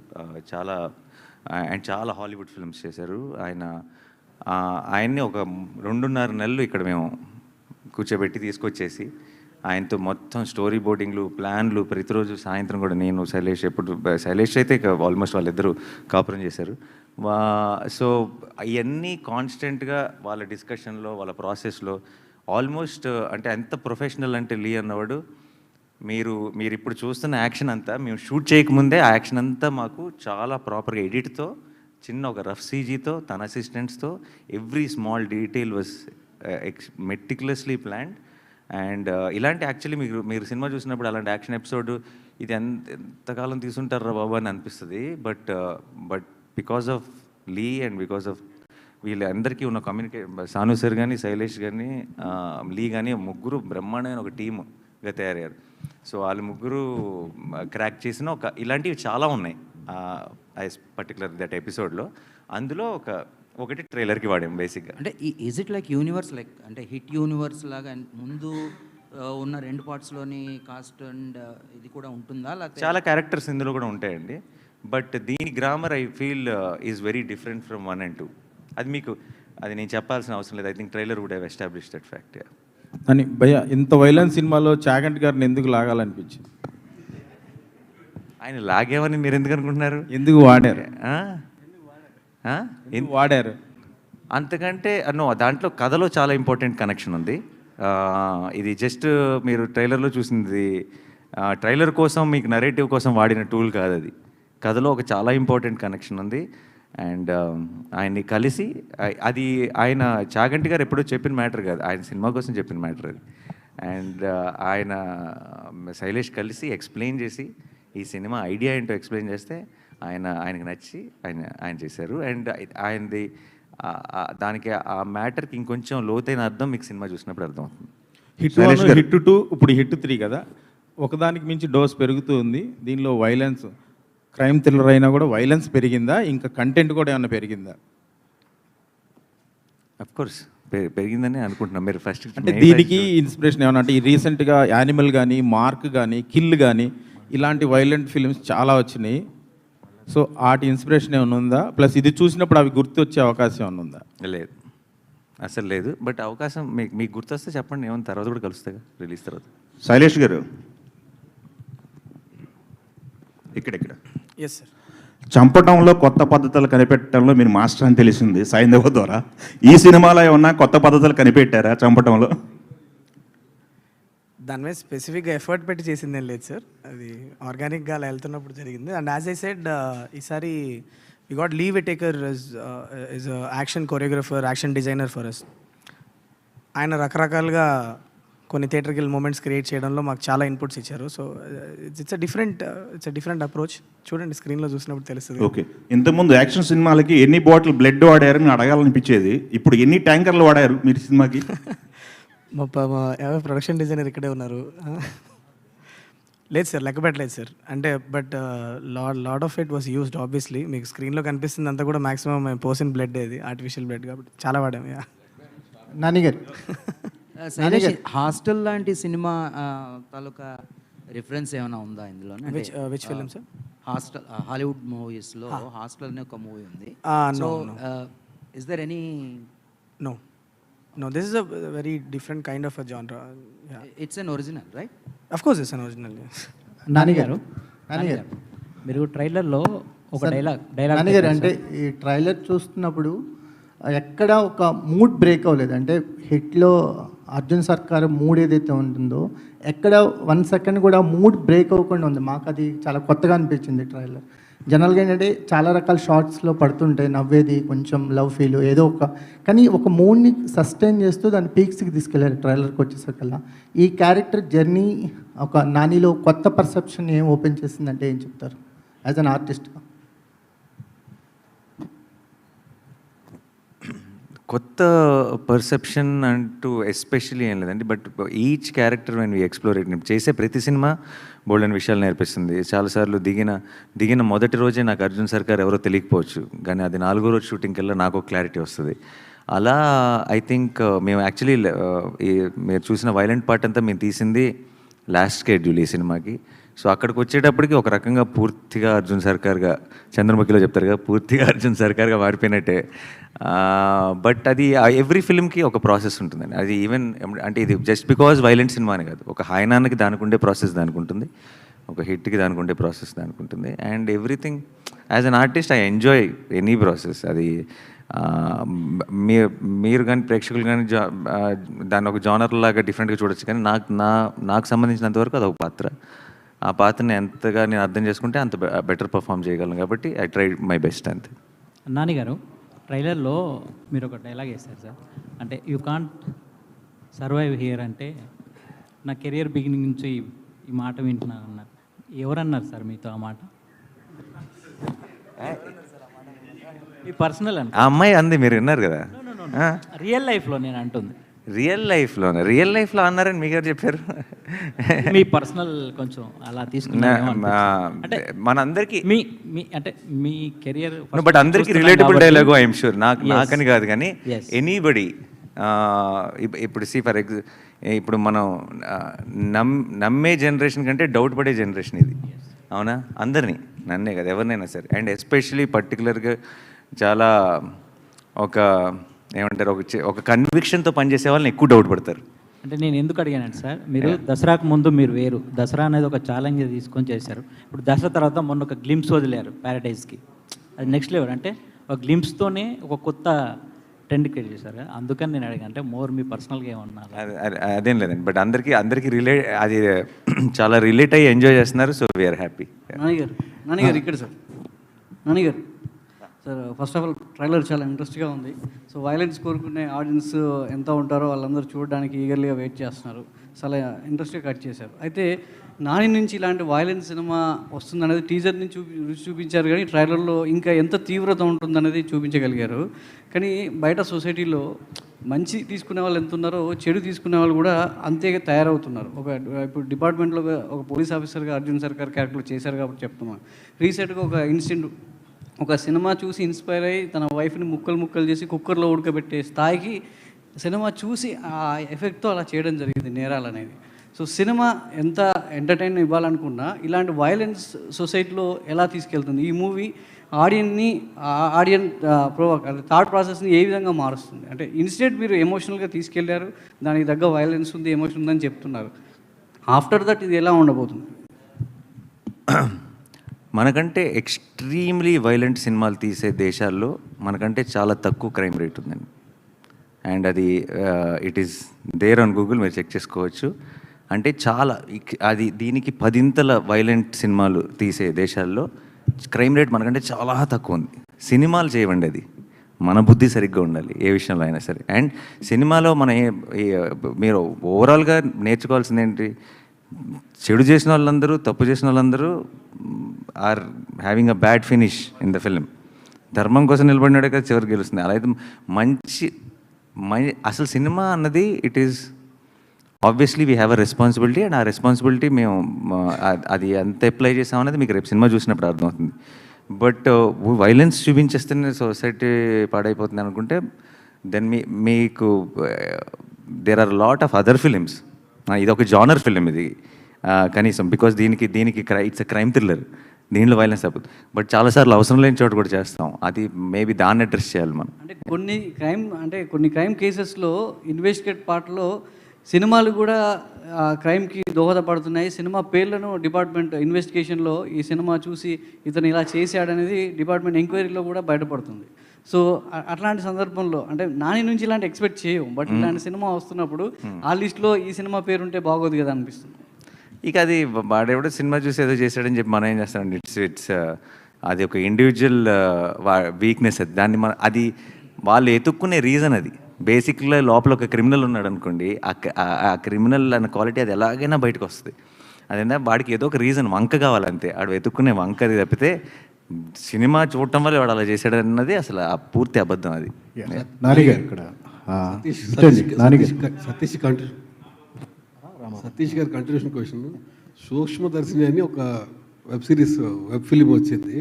Speaker 6: చాలా హాలీవుడ్ ఫిల్మ్స్ చేశారు. ఆయన్ని ఒక 2.5 నెలలు ఇక్కడ మేము కూర్చోబెట్టి తీసుకొచ్చేసి ఆయనతో మొత్తం స్టోరీ బోర్డింగ్లు, ప్లాన్లు, ప్రతిరోజు సాయంత్రం కూడా నేను శైలేష్ అయితే ఇక ఆల్మోస్ట్ వాళ్ళిద్దరూ కాపురం చేశారు. సో అవన్నీ కాన్స్టెంట్గా వాళ్ళ డిస్కషన్లో, వాళ్ళ ప్రాసెస్లో ఆల్మోస్ట్ అంటే ఎంత ప్రొఫెషనల్ అంటే లీ అన్నవాడు, మీరు ఇప్పుడు చూస్తున్న యాక్షన్ అంతా మేము షూట్ చేయకముందే ఆ యాక్షన్ అంతా మాకు చాలా ప్రాపర్గా ఎడిట్తో, చిన్న ఒక రఫ్ సీజీతో, తన అసిస్టెంట్స్తో every small detail was meticulously planned. And ఇలాంటి యాక్చువల్లీ మీరు సినిమా చూసినప్పుడు అలాంటి యాక్షన్ ఎపిసోడ్ ఇది ఎంతకాలం తీసుంటారా బాబు అని అనిపిస్తుంది. But because of Lee and because of వీళ్ళందరికీ ఉన్న సాను సార్ కానీ, శైలేష్ కానీ, లీ కానీ ముగ్గురు బ్రహ్మాండమైన ఒక టీమ్గా తయారయ్యారు. సో వాళ్ళు ముగ్గురు క్రాక్ చేసిన ఇలాంటివి చాలా ఉన్నాయి పర్టికులర్ దట్ ఎపిసోడ్లో. అందులో ఒకటి ట్రైలర్కి వాడాం బేసిక్గా.
Speaker 10: అంటే is it like universe, like అంటే హిట్ యూనివర్స్ లాగా ముందు ఉన్న 2 పార్ట్స్లోని కాస్ట్ అండ్ ఇది కూడా ఉంటుందా?
Speaker 6: చాలా క్యారెక్టర్స్ ఇందులో కూడా ఉంటాయండి. బట్ దీని grammar I feel is very different from 1 and 2. అది నేను చెప్పాల్సిన అవసరం లేదు. I think trailer would have established that fact.
Speaker 11: అని భయ్య, ఇంత వైలెన్స్ సినిమాలో చాగంటి గారిని ఎందుకు లాగాలనిపించింది?
Speaker 6: ఆయన లాగేమని మీరు ఎందుకు అనుకుంటున్నారు?
Speaker 11: ఎందుకు వాడారు? వాడారు
Speaker 6: అంతకంటే దాంట్లో కథలో చాలా ఇంపార్టెంట్ కనెక్షన్ ఉంది. ఇది జస్ట్ మీరు ట్రైలర్లో చూసింది ట్రైలర్ కోసం, మీకు నరేటివ్ కోసం వాడిన టూల్ కాదు అది. కథలో ఒక చాలా ఇంపార్టెంట్ కనెక్షన్ ఉంది. అండ్ ఆయన్ని కలిసి అది ఆయన చాగంటి గారు ఎప్పుడో చెప్పిన మ్యాటర్ కాదు, ఆయన సినిమా కోసం చెప్పిన మ్యాటర్ అది. అండ్ ఆయన శైలేష్ కలిసి ఎక్స్ప్లెయిన్ చేసి ఈ సినిమా ఐడియా ఏంటో ఎక్స్ప్లెయిన్ చేస్తే ఆయనకు నచ్చి ఆయన చేశారు. అండ్ ఆయనది దానికి ఆ మ్యాటర్కి ఇంకొంచెం లోతైన అర్థం మీకు సినిమా చూసినప్పుడు అర్థమవుతుంది.
Speaker 11: హిట్ 1, హిట్ 2, ఇప్పుడు హిట్ 3 కదా, ఒకదానికి మించి డోస్ పెరుగుతూ ఉంది. దీనిలో వైలెన్స్, క్రైమ్ థ్రిల్లర్ అయినా కూడా వైలెన్స్ పెరిగిందా? ఇంకా కంటెంట్ కూడా ఏమైనా పెరిగిందా?
Speaker 6: అఫ్కోర్స్ పెరిగిందని అనుకుంటున్నాం. మీరు ఫస్ట్
Speaker 11: అంటే దీనికి ఇన్స్పిరేషన్ ఏమన్నా అంటే ఈ రీసెంట్గా యానిమల్ కానీ, మార్క్ కానీ, కిల్ కానీ ఇలాంటి వైలెంట్ ఫిల్మ్స్ చాలా వచ్చినాయి. సో వాటి ఇన్స్పిరేషన్ ఏమైనా ఉందా? ప్లస్ ఇది చూసినప్పుడు అవి గుర్తు వచ్చే అవకాశం ఏమైనా ఉందా?
Speaker 6: లేదు, అసలు లేదు. బట్ అవకాశం మీకు గుర్తొస్తే చెప్పండి, ఏమైనా తర్వాత కూడా కలుస్తాగా రిలీజ్ తర్వాత.
Speaker 12: శైలేష్ గారు ఇక్కడ
Speaker 5: ఎస్ సార్.
Speaker 12: చంపడంలో కొత్త పద్ధతులు కనిపెట్టడంలో మీరు మాస్టర్ అని తెలిసింది సైంధవ ద్వారా. ఈ సినిమాలో ఏమన్నా కొత్త పద్ధతులు కనిపెట్టారా చంపడంలో?
Speaker 5: దాని మీద స్పెసిఫిక్గా ఎఫర్ట్ పెట్టి చేసిందేం లేదు సార్, అది ఆర్గానిక్గా అలా వెళ్తున్నప్పుడు జరిగింది. అండ్ యాజ్ ఐ సెడ్, ఈసారి we got Lee Whittaker is action choreographer, action designer for us. ఆయన రకరకాలుగా కొన్ని థియేటర్కిల్ మూమెంట్స్ క్రియేట్ చేయడంలో మాకు చాలా ఇన్పుట్స్ ఇచ్చారు. So it's a different approach. చూడండి, స్క్రీన్లో చూసినప్పుడు తెలుస్తుంది.
Speaker 12: ఓకే, ఇంతకుముందు యాక్షన్ సినిమాలకి ఎన్ని బాటిల్ బ్లడ్ వాడారని అడగాలనిపించేది, ఇప్పుడు ఎన్ని ట్యాంకర్లు వాడారు మీరు సినిమాకి?
Speaker 5: మా ప్రొడక్షన్ డిజైనర్ ఇక్కడే ఉన్నారు. లేదు సార్, లెక్క పెట్టలేదు సార్. అంటే but lot of it was used. Obviously మీకు స్క్రీన్లో కనిపిస్తుంది అంతా కూడా మాక్సిమం మేము పోసిన బ్లడ్, ఇది ఆర్టిఫిషియల్ బ్లడ్ కాబట్టి చాలా వాడాము.
Speaker 11: నాని గారు,
Speaker 10: హాస్టల్ లాంటి సినిమా తాలూకా రిఫరెన్స్ ఏమైనా ఉందా ఇందులో?
Speaker 5: Which film sir?
Speaker 10: Hostel, Hollywood మూవీస్లో హాస్టల్ అనే ఒక మూవీ ఉంది. So is there any?
Speaker 5: No, this is a very different kind of a genre. Yeah.
Speaker 10: It's an original, right?
Speaker 5: Of course it's an original, yes.
Speaker 13: Nani గారు మీరు ట్రైలర్లో ఒక dialogue Nani గారు అంటే ఈ ట్రైలర్ చూస్తున్నప్పుడు ఎక్కడ ఒక మూడ్ బ్రేక్ అవ్వలేదు. అంటే హిట్లో అర్జున్ సర్కార్ మూడ్ ఏదైతే ఉంటుందో ఎక్కడ 1 సెకండ్ కూడా మూడ్ బ్రేక్ అవ్వకుండా ఉంది. మాకు అది చాలా కొత్తగా అనిపించింది ట్రైలర్. జనరల్గా ఏంటంటే చాలా రకాల షార్ట్స్లో పడుతుంటాయి, నవ్వేది, కొంచెం లవ్ ఫీల్ ఏదో కానీ ఒక మూడ్ని సస్టైన్ చేస్తూ దాన్ని పీక్స్కి తీసుకెళ్ళారు ట్రైలర్కి వచ్చేసరికల్లా. ఈ క్యారెక్టర్ జర్నీ ఒక నానిలో కొత్త పర్సెప్షన్ ఏం ఓపెన్ చేసిందంటే ఏం చెప్తారు యాజ్ అన్ ఆర్టిస్ట్గా?
Speaker 6: కొత్త పర్సెప్షన్ అంటూ ఎస్పెషల్లీ ఏం లేదండి, but each character when we explore it, చేసే ప్రతి సినిమా బోల్డెన్ విషయాలు నేర్పిస్తుంది. చాలాసార్లు దిగిన మొదటి రోజే నాకు అర్జున్ సర్కార్ ఎవరో తెలియకపోవచ్చు, కానీ అది 4వ రోజు షూటింగ్ కల్లా నాకు క్లారిటీ వస్తుంది. అలా ఐ థింక్ మేము యాక్చువల్లీ మీరు చూసిన వైలెంట్ పార్ట్ అంతా మేము తీసింది లాస్ట్ షెడ్యూల్ ఈ సినిమాకి. సో అక్కడికి వచ్చేటప్పటికి ఒక రకంగా పూర్తిగా అర్జున్ సర్కార్గా, చంద్రముఖిలో చెప్తారు కదా, పూర్తిగా అర్జున్ సర్కార్గా మారిపోయినట్టే. బట్ అది ఎవ్రీ ఫిల్మ్కి ఒక ప్రాసెస్ ఉంటుందండి. అది ఈవెన్ అంటే ఇది జస్ట్ బికాజ్ వైలెంట్ సినిమా అని కాదు, ఒక హాయనాన్నకి దానికి ఉండే ప్రాసెస్ దానికి ఉంటుంది, ఒక హిట్కి దానికి ఉండే ప్రాసెస్ దానికి ఉంటుంది. And everything as an artist I enjoy any process. అది మీరు కానీ ప్రేక్షకులు కానీ దాన్ని ఒక జానర్ లాగా డిఫరెంట్గా చూడొచ్చు, కానీ నాకు సంబంధించినంత వరకు అదొక పాత్ర. ఆ పాత్రని ఎంతగా నేను అర్థం చేసుకుంటే అంత బెటర్ పర్ఫామ్ చేయగలను, కాబట్టి ఐ ట్రై మై బెస్ట్ అంతే.
Speaker 14: నాని గారు, ట్రైలర్లో మీరు ఒక డైలాగ్ వేస్తారు సార్, అంటే యూ కాంట్ సర్వైవ్ హియర్ అంటే నా కెరియర్ బిగినింగ్ నుంచి ఈ మాట వింటున్నాను అన్నారు. ఎవరన్నారు సార్ మీతో ఆ మాట? ఈ పర్సనల్ అంటే
Speaker 6: ఆ అమ్మాయి అంది, మీరు విన్నారు కదా.
Speaker 14: రియల్ లైఫ్లో నేను అంటుంది.
Speaker 6: రియల్ లైఫ్లో అన్నారని మీకు ఎవరు చెప్పారు?
Speaker 14: మీ పర్సనల్ కొంచెం అలా తీసుకున్నా అంటే
Speaker 6: మనందరికీ
Speaker 14: మీ అంటే మీ కెరియర్,
Speaker 6: బట్ అందరికీ రిలేటబుల్ డైలాగు ఐఎమ్ షూర్. నాకని కాదు, కానీ ఎనీబడి ఇప్పుడు ఇప్పుడు మనం నమ్మే జనరేషన్ కంటే డౌట్ పడే జనరేషన్ ఇది, అవునా? అందరినీ, నన్నే కదా, ఎవరినైనా సరే. అండ్ ఎస్పెషలీ పర్టికులర్గా చాలా ఏమంటారు, ఒక కన్విక్షన్తో పనిచేసే వాళ్ళని ఎక్కువ డౌట్ పడతారు.
Speaker 14: అంటే నేను ఎందుకు అడిగానంటే సార్, మీరు దసరాకు ముందు మీరు వేరు, దసరా అనేది ఒక ఛాలెంజ్ తీసుకొని చేశారు. ఇప్పుడు దసరా తర్వాత మొన్న ఒక గ్లింప్స్ వదిలేరు ప్యారడైజ్కి, అది నెక్స్ట్ లెవెల్. అంటే ఒక గ్లింప్స్తోనే ఒక కొత్త ట్రెండ్ క్రియేట్ చేశారు. అందుకని నేను అడిగాను, అంటే మోర్ మీ పర్సనల్గా ఏమన్నా?
Speaker 6: అదేం లేదండి, బట్ అందరికీ అది చాలా రిలేట్ అయ్యి ఎంజాయ్ చేస్తున్నారు. So we're happy.
Speaker 15: నాన్నగారు ఇక్కడ సార్, నాన్నగారు sir, first of all trailer చాలా ఇంట్రెస్ట్గా ఉంది. సో వైలెన్స్ కోరుకునే ఆడియన్స్ ఎంత ఉంటారో వాళ్ళందరూ చూడడానికి ఈగర్లీగా వెయిట్ చేస్తున్నారు. చాలా ఇంట్రెస్ట్గా కట్ చేశారు. అయితే నాని నుంచి ఇలాంటి వైలెన్స్ సినిమా వస్తుందనేది టీజర్ నుంచి చూపించారు, కానీ ట్రైలర్లో ఇంకా ఎంత తీవ్రత ఉంటుందనేది చూపించగలిగారు. కానీ బయట సొసైటీలో మంచి తీసుకునే వాళ్ళు ఎంత ఉన్నారో, చెడు తీసుకునే వాళ్ళు కూడా అంతే తయారవుతున్నారు. ఇప్పుడు డిపార్ట్మెంట్లో ఒక పోలీస్ ఆఫీసర్గా అర్జున్ సర్కార్ క్యారెక్టర్ చేశారు కాబట్టి చెప్తున్నాను. రీసెంట్గా ఒక ఇన్సిడెంట్, ఒక సినిమా చూసి ఇన్స్పైర్ అయ్యి తన వైఫ్ని ముక్కలు చేసి కుక్కర్లో ఉడకబెట్టే స్థాయికి సినిమా చూసి ఆ ఎఫెక్ట్తో అలా చేయడం జరిగింది నేరాలు అనేది. సో సినిమా ఎంత ఎంటర్టైన్ ఇవ్వాలనుకున్నా ఇలాంటి వైలెన్స్ సొసైటీలో ఎలా తీసుకెళ్తుంది? ఈ మూవీ ఆడియన్ థాట్ ప్రాసెస్ని ఏ విధంగా మారుస్తుంది? అంటే ఇన్స్టెంట్ మీరు ఎమోషనల్గా తీసుకెళ్లారు, దానికి తగ్గ వైలెన్స్ ఉంది, ఎమోషన్ ఉందని చెప్తున్నారు. ఆఫ్టర్ దట్ ఇది ఎలా ఉండబోతుంది?
Speaker 6: మనకంటే ఎక్స్ట్రీమ్లీ వైలెంట్ సినిమాలు తీసే దేశాల్లో మనకంటే చాలా తక్కువ క్రైమ్ రేట్ ఉందండి. అండ్ అది it is there on Google, మీరు చెక్ చేసుకోవచ్చు. అంటే చాలా దీనికి 10 వైలెంట్ సినిమాలు తీసే దేశాల్లో క్రైమ్ రేట్ మనకంటే చాలా తక్కువ ఉంది. సినిమాలు చేయవండి, అది మన బుద్ధి సరిగ్గా ఉండాలి ఏ విషయంలో అయినా సరే. అండ్ సినిమాలో మీరు ఓవరాల్గా నేర్చుకోవాల్సింది ఏంటి? చెడు చేసిన వాళ్ళందరూ, తప్పు చేసిన వాళ్ళందరూ are having a bad finish in the film. ధర్మం కోసం నిలబడినాడే కదా చివరికి గెలుస్తుంది. అలా అయితే అసలు సినిమా అన్నది it is obviously we have a responsibility. And ఆ రెస్పాన్సిబిలిటీ మేము అది ఎంత అప్లై చేసామనేది మీకు రేపు సినిమా చూసినప్పుడు అర్థమవుతుంది. బట్ వైలెన్స్ చూపించేస్తేనే సొసైటీ పాడైపోతుంది అనుకుంటే దెన్ మీకు there are lot of other films. ఇది ఒక జానర్ ఫిలిం ఇది కనీసం, బికాస్ దీనికి ఇట్స్ అ క్రైమ్ థ్రిల్లర్, దీంట్లో వైలెన్స్ తప్పదు. బట్ చాలాసార్లు అవసరం లేని చోట కూడా చేస్తాం. అది మేబీ దాన్ని అడ్రస్ చేయాలి మనం.
Speaker 15: అంటే కొన్ని క్రైమ్ కేసెస్లో ఇన్వెస్టిగేట్ పార్ట్లో సినిమాలు కూడా క్రైమ్కి దోహదపడుతున్నాయి. సినిమా పేర్లను డిపార్ట్మెంట్ ఇన్వెస్టిగేషన్లో ఈ సినిమా చూసి ఇతను ఇలా చేశాడనేది డిపార్ట్మెంట్ ఎంక్వైరీలో కూడా బయటపడుతుంది. సో అట్లాంటి సందర్భంలో అంటే నాని నుంచి ఇలాంటి ఎక్స్పెక్ట్ చేయము, బట్ ఇలాంటి సినిమా వస్తున్నప్పుడు ఆ లిస్ట్లో ఈ సినిమా పేరు ఉంటే బాగోదు కదా అనిపిస్తుంది.
Speaker 6: ఇక అది వాడెవడో సినిమా చూసి ఏదో చేశాడని చెప్పి మనం ఏం చేస్తామండి? ఇట్స్ అది ఒక ఇండివిజువల్ వీక్నెస్. అది అది వాళ్ళు ఎతుక్కునే రీజన్. అది బేసిక్గా లోపల ఒక క్రిమినల్ ఉన్నాడు అనుకోండి, ఆ క్రిమినల్ అన్న క్వాలిటీ అది ఎలాగైనా బయటకు వస్తుంది. అదేందా వాడికి ఏదో ఒక రీజన్, వంక కావాలంతే. ఆడు వెతుక్కునే వంక అది తప్పితే సినిమా చూడటం వల్ల వాడు అలా చేశాడు అన్నది అసలు ఆ పూర్తి అబద్ధం అది.
Speaker 16: నానిగారు ఇక్కడ సతీష్ గారి కంటిన్యూషన్ క్వశ్చన్. సూక్ష్మదర్శిని అని ఒక వెబ్ సిరీస్ వెబ్ ఫిలిం వచ్చింది,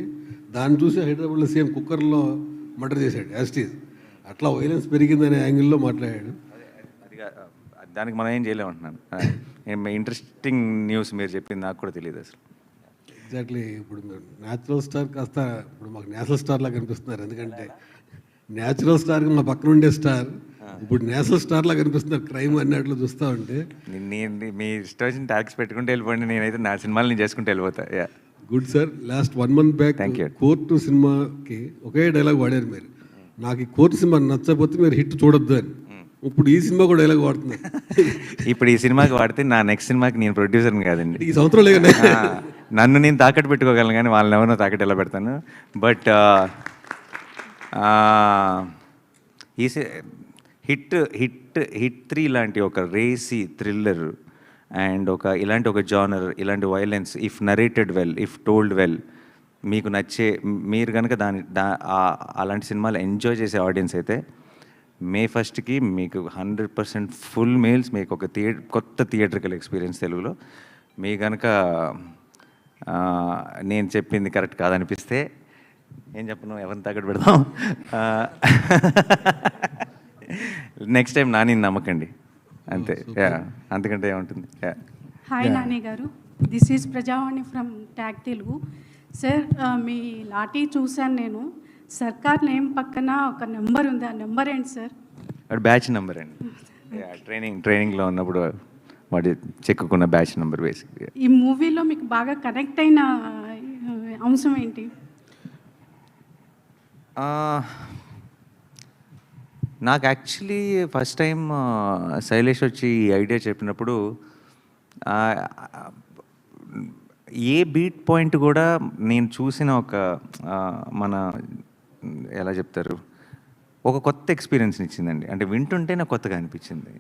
Speaker 16: దాన్ని చూసి హైదరాబాద్లో సేమ్ కుక్కర్లో మర్డర్ చేశాడు యాస్టీజ్. అట్లా వైలెన్స్ పెరిగిందనే యాంగిల్లో మాట్లాడాడు.
Speaker 6: దానికి మనం ఏం చేయలేమంటున్నాను. ఇంట్రెస్టింగ్ న్యూస్ మీరు చెప్పింది నాకు కూడా తెలియదు అసలు.
Speaker 16: ఎగ్జాక్ట్లీ. ఇప్పుడు మీరు న్యాచురల్ స్టార్ కాస్త ఇప్పుడు మాకు నేషనల్ స్టార్ లాగా కనిపిస్తున్నారు. ఎందుకంటే న్యాచురల్ స్టార్కి మా పక్కన ఉండే స్టార్ ఇప్పుడు నేషనల్ స్టార్ లాగా కనిపిస్తున్నారు క్రైమ్ అన్నట్లు చూస్తూ ఉంటే.
Speaker 6: మీ ఇష్టం వచ్చిన ట్యాక్స్ పెట్టుకుంటే వెళ్ళిపోండి, నేనైతే నా సినిమాలు నేను చేసుకుంటే వెళ్ళిపోతా.
Speaker 16: Good sir. Last 1 month back court సినిమాకి ఒకే డైలాగ్ వాడారు మీరు, నాకు ఈ కోర్టు సినిమా నచ్చకపోతే మీరు హిట్ చూడొద్దు అని. ఇప్పుడు ఈ సినిమా కూడా డైలాగ్ వాడుతున్నారు.
Speaker 6: ఇప్పుడు ఈ సినిమాకి వాడితే నా నెక్స్ట్ సినిమాకి నేను ప్రొడ్యూసర్ని కాదండి,
Speaker 16: ఈ సంవత్సరం
Speaker 6: నన్ను నేను తాకట్టు పెట్టుకోగలను కానీ వాళ్ళని ఎవరినో తాకట్టు ఎలా పెడతాను. బట్ ఈ హిట్ 3 లాంటి ఒక రేసీ థ్రిల్లర్ అండ్ ఇలాంటి ఒక జానర్, ఇలాంటి violence, if narrated well, if told well, మీకు నచ్చే, మీరు కనుక అలాంటి సినిమాలు ఎంజాయ్ చేసే ఆడియన్స్ అయితే May 1st మీకు 100% ఫుల్ మీల్స్, మీకు ఒక కొత్త థియేట్రికల్ ఎక్స్పీరియన్స్ తెలుగులో. మీ కనుక నేను చెప్పింది కరెక్ట్ కాదనిపిస్తే ఏం చెప్పను, ఎవరిని తాకట్టు పెడదాం. నెక్స్ట్ టైం నాని నమ్మకండి అంతే, అంతకంటే ఏముంటుంది.
Speaker 17: హాయ్ నాని గారు, this is Prajavani from tag Telugu. Sir మీ లాఠీ చూశాను నేను, సర్కార్ నేమ్ పక్కన ఒక నెంబర్ ఉంది, ఆ నెంబర్ ఏంటి సార్?
Speaker 6: వాడు బ్యాచ్ నెంబర్ అండి. ట్రైనింగ్లో ఉన్నప్పుడు వాడు చెక్కుకున్న బ్యాచ్ నెంబర్ బేసిక్.
Speaker 17: ఈ మూవీలో మీకు బాగా కనెక్ట్ అయిన అంశం ఏంటి?
Speaker 6: నాకు యాక్చువల్లీ ఫస్ట్ టైం శైలేష్ వచ్చి ఈ ఐడియా చెప్పినప్పుడు ఏ బీట్ పాయింట్ కూడా నేను చూసిన మన ఎలా చెప్తారు, ఒక కొత్త ఎక్స్పీరియన్స్ని ఇచ్చిందండి. అంటే వింటుంటే నాకు కొత్తగా అనిపించింది.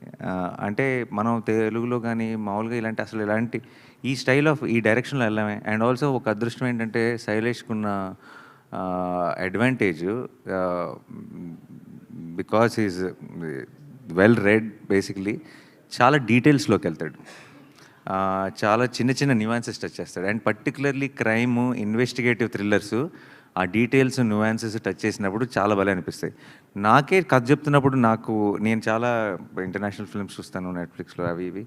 Speaker 6: అంటే మనం తెలుగులో కానీ మామూలుగా ఇలాంటి ఈ స్టైల్ ఆఫ్ ఈ డైరెక్షన్లో వెళ్ళామే. అండ్ ఆల్సో ఒక అదృష్టం ఏంటంటే శైలేష్కున్న advantage, because is well read basically, చాలా డీటెయిల్స్లోకి వెళ్తాడు, చాలా చిన్న చిన్న న్యూయాన్సెస్ టచ్ చేస్తాడు. And particularly crime, investigative thrillers, ఆ డీటెయిల్స్ న్యూయాన్సెస్ టచ్ చేసినప్పుడు చాలా భలే అనిపిస్తాయి. నాకే కథ చెప్తున్నప్పుడు నేను చాలా ఇంటర్నేషనల్ ఫిల్మ్స్ చూస్తాను నెట్ఫ్లిక్స్లో అవి ఇవి,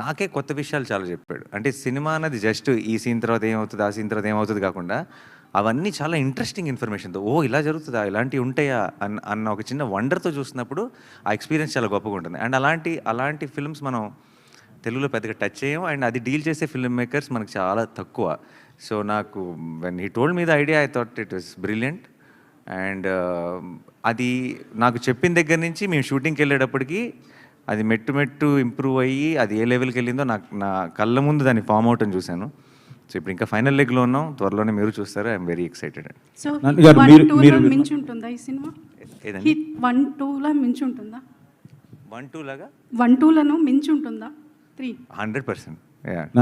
Speaker 6: నాకే కొత్త విషయాలు చాలా చెప్పాడు. అంటే సినిమా అన్నది జస్ట్ ఈ సీన్ తర్వాత ఏమవుతుంది, ఆ సీన్ తర్వాత ఏమవుతుంది కాకుండా అవన్నీ చాలా ఇంట్రెస్టింగ్ ఇన్ఫర్మేషన్తో, ఓ ఇలా జరుగుతుందా, ఇలాంటివి ఉంటాయా అన్న ఒక చిన్న వండర్తో చూసినప్పుడు ఆ ఎక్స్పీరియన్స్ చాలా గొప్పగా ఉంటుంది. అండ్ అలాంటి ఫిల్మ్స్ మనం తెలుగులో పెద్దగా టచ్ చేయం. అండ్ అది డీల్ చేసే ఫిల్మ్ మేకర్స్ మనకు చాలా తక్కువ. సో నాకు when he told me the idea, I thought it was brilliant. And అది నాకు చెప్పిన దగ్గర నుంచి మేము షూటింగ్కి వెళ్ళేటప్పటికి అది మెట్టు ఇంప్రూవ్ అయ్యి అది ఏ లెవెల్కి వెళ్ళిందో నా కళ్ళ ముందు దాన్ని ఫామ్ అవుట్ అని చూశాను. సో ఇప్పుడు ఇంకా ఫైనల్ లెగ్లో ఉన్నాం, త్వరలోనే మీరు చూస్తారు. I'm very excited.
Speaker 17: సో 1-2లో మించి ఉంటుందా ఈ సినిమా? హిట్ 1-2లా మించి ఉంటుందా?
Speaker 6: 1-2
Speaker 17: 1-2లను మించి ఉంటుందా? 3
Speaker 6: 100%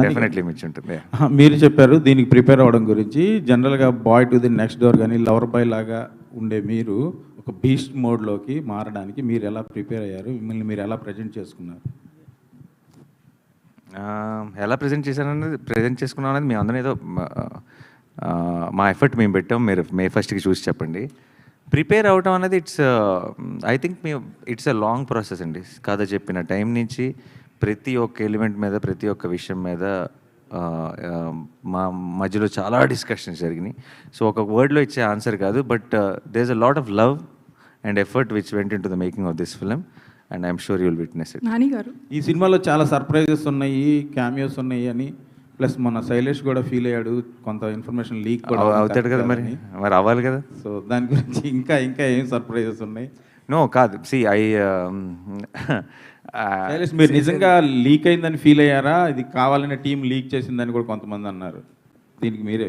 Speaker 6: డెఫినెట్లీ మించి ఉంటుంది.
Speaker 11: మీరు చెప్పారు దీనికి ప్రిపేర్ అవ్వడం గురించి. జనరల్గా boy to the next door కానీ లవర్ బాయ్ లాగా ఉండే మీరు ఒక బీస్ట్ మోడ్లోకి మారడానికి మీరు ఎలా ప్రిపేర్ అయ్యారు, మిమ్మల్ని మీరు ఎలా ప్రజెంట్ చేసుకున్నారు?
Speaker 6: ఎలా ప్రజెంట్ చేసుకున్నాం అనేది మేము అందరం ఏదో మా ఎఫర్ట్ మేము పెట్టాం. మీరు May 1st చూసి చెప్పండి. ప్రిపేర్ అవటం అనేది I think it's a long process అండి. కథ చెప్పిన టైం నుంచి ప్రతి ఒక్క ఎలిమెంట్ మీద, ప్రతి ఒక్క విషయం మీద మా మధ్యలో చాలా డిస్కషన్స్ జరిగినాయి. సో ఒక వర్డ్లో ఇచ్చే ఆన్సర్ కాదు, but there is a lot of love and effort which went in to the making of this film and I'm sure you will witness it.
Speaker 17: Nani garu,
Speaker 11: ఈ సినిమాలో చాలా సర్ప్రైజెస్ ఉన్నాయి, క్యామియోస్ ఉన్నాయి అని, ప్లస్ మన శైలేష్ కూడా ఫీల్ అయ్యాడు, కొంత ఇన్ఫర్మేషన్ లీక్ కూడా
Speaker 6: అవుతాడు కదా, మరి అవ్వాలి కదా.
Speaker 11: సో దాని గురించి ఇంకా ఏం సర్ప్రైజెస్ ఉన్నాయి?
Speaker 6: నో కాదు,
Speaker 11: శైలేష్ మీరు నిజంగా లీక్ అయిందని ఫీల్ అయ్యారా? ఇది కావాలనే టీం లీక్ చేసిందని కూడా కొంతమంది అన్నారు. దీనికి మీరే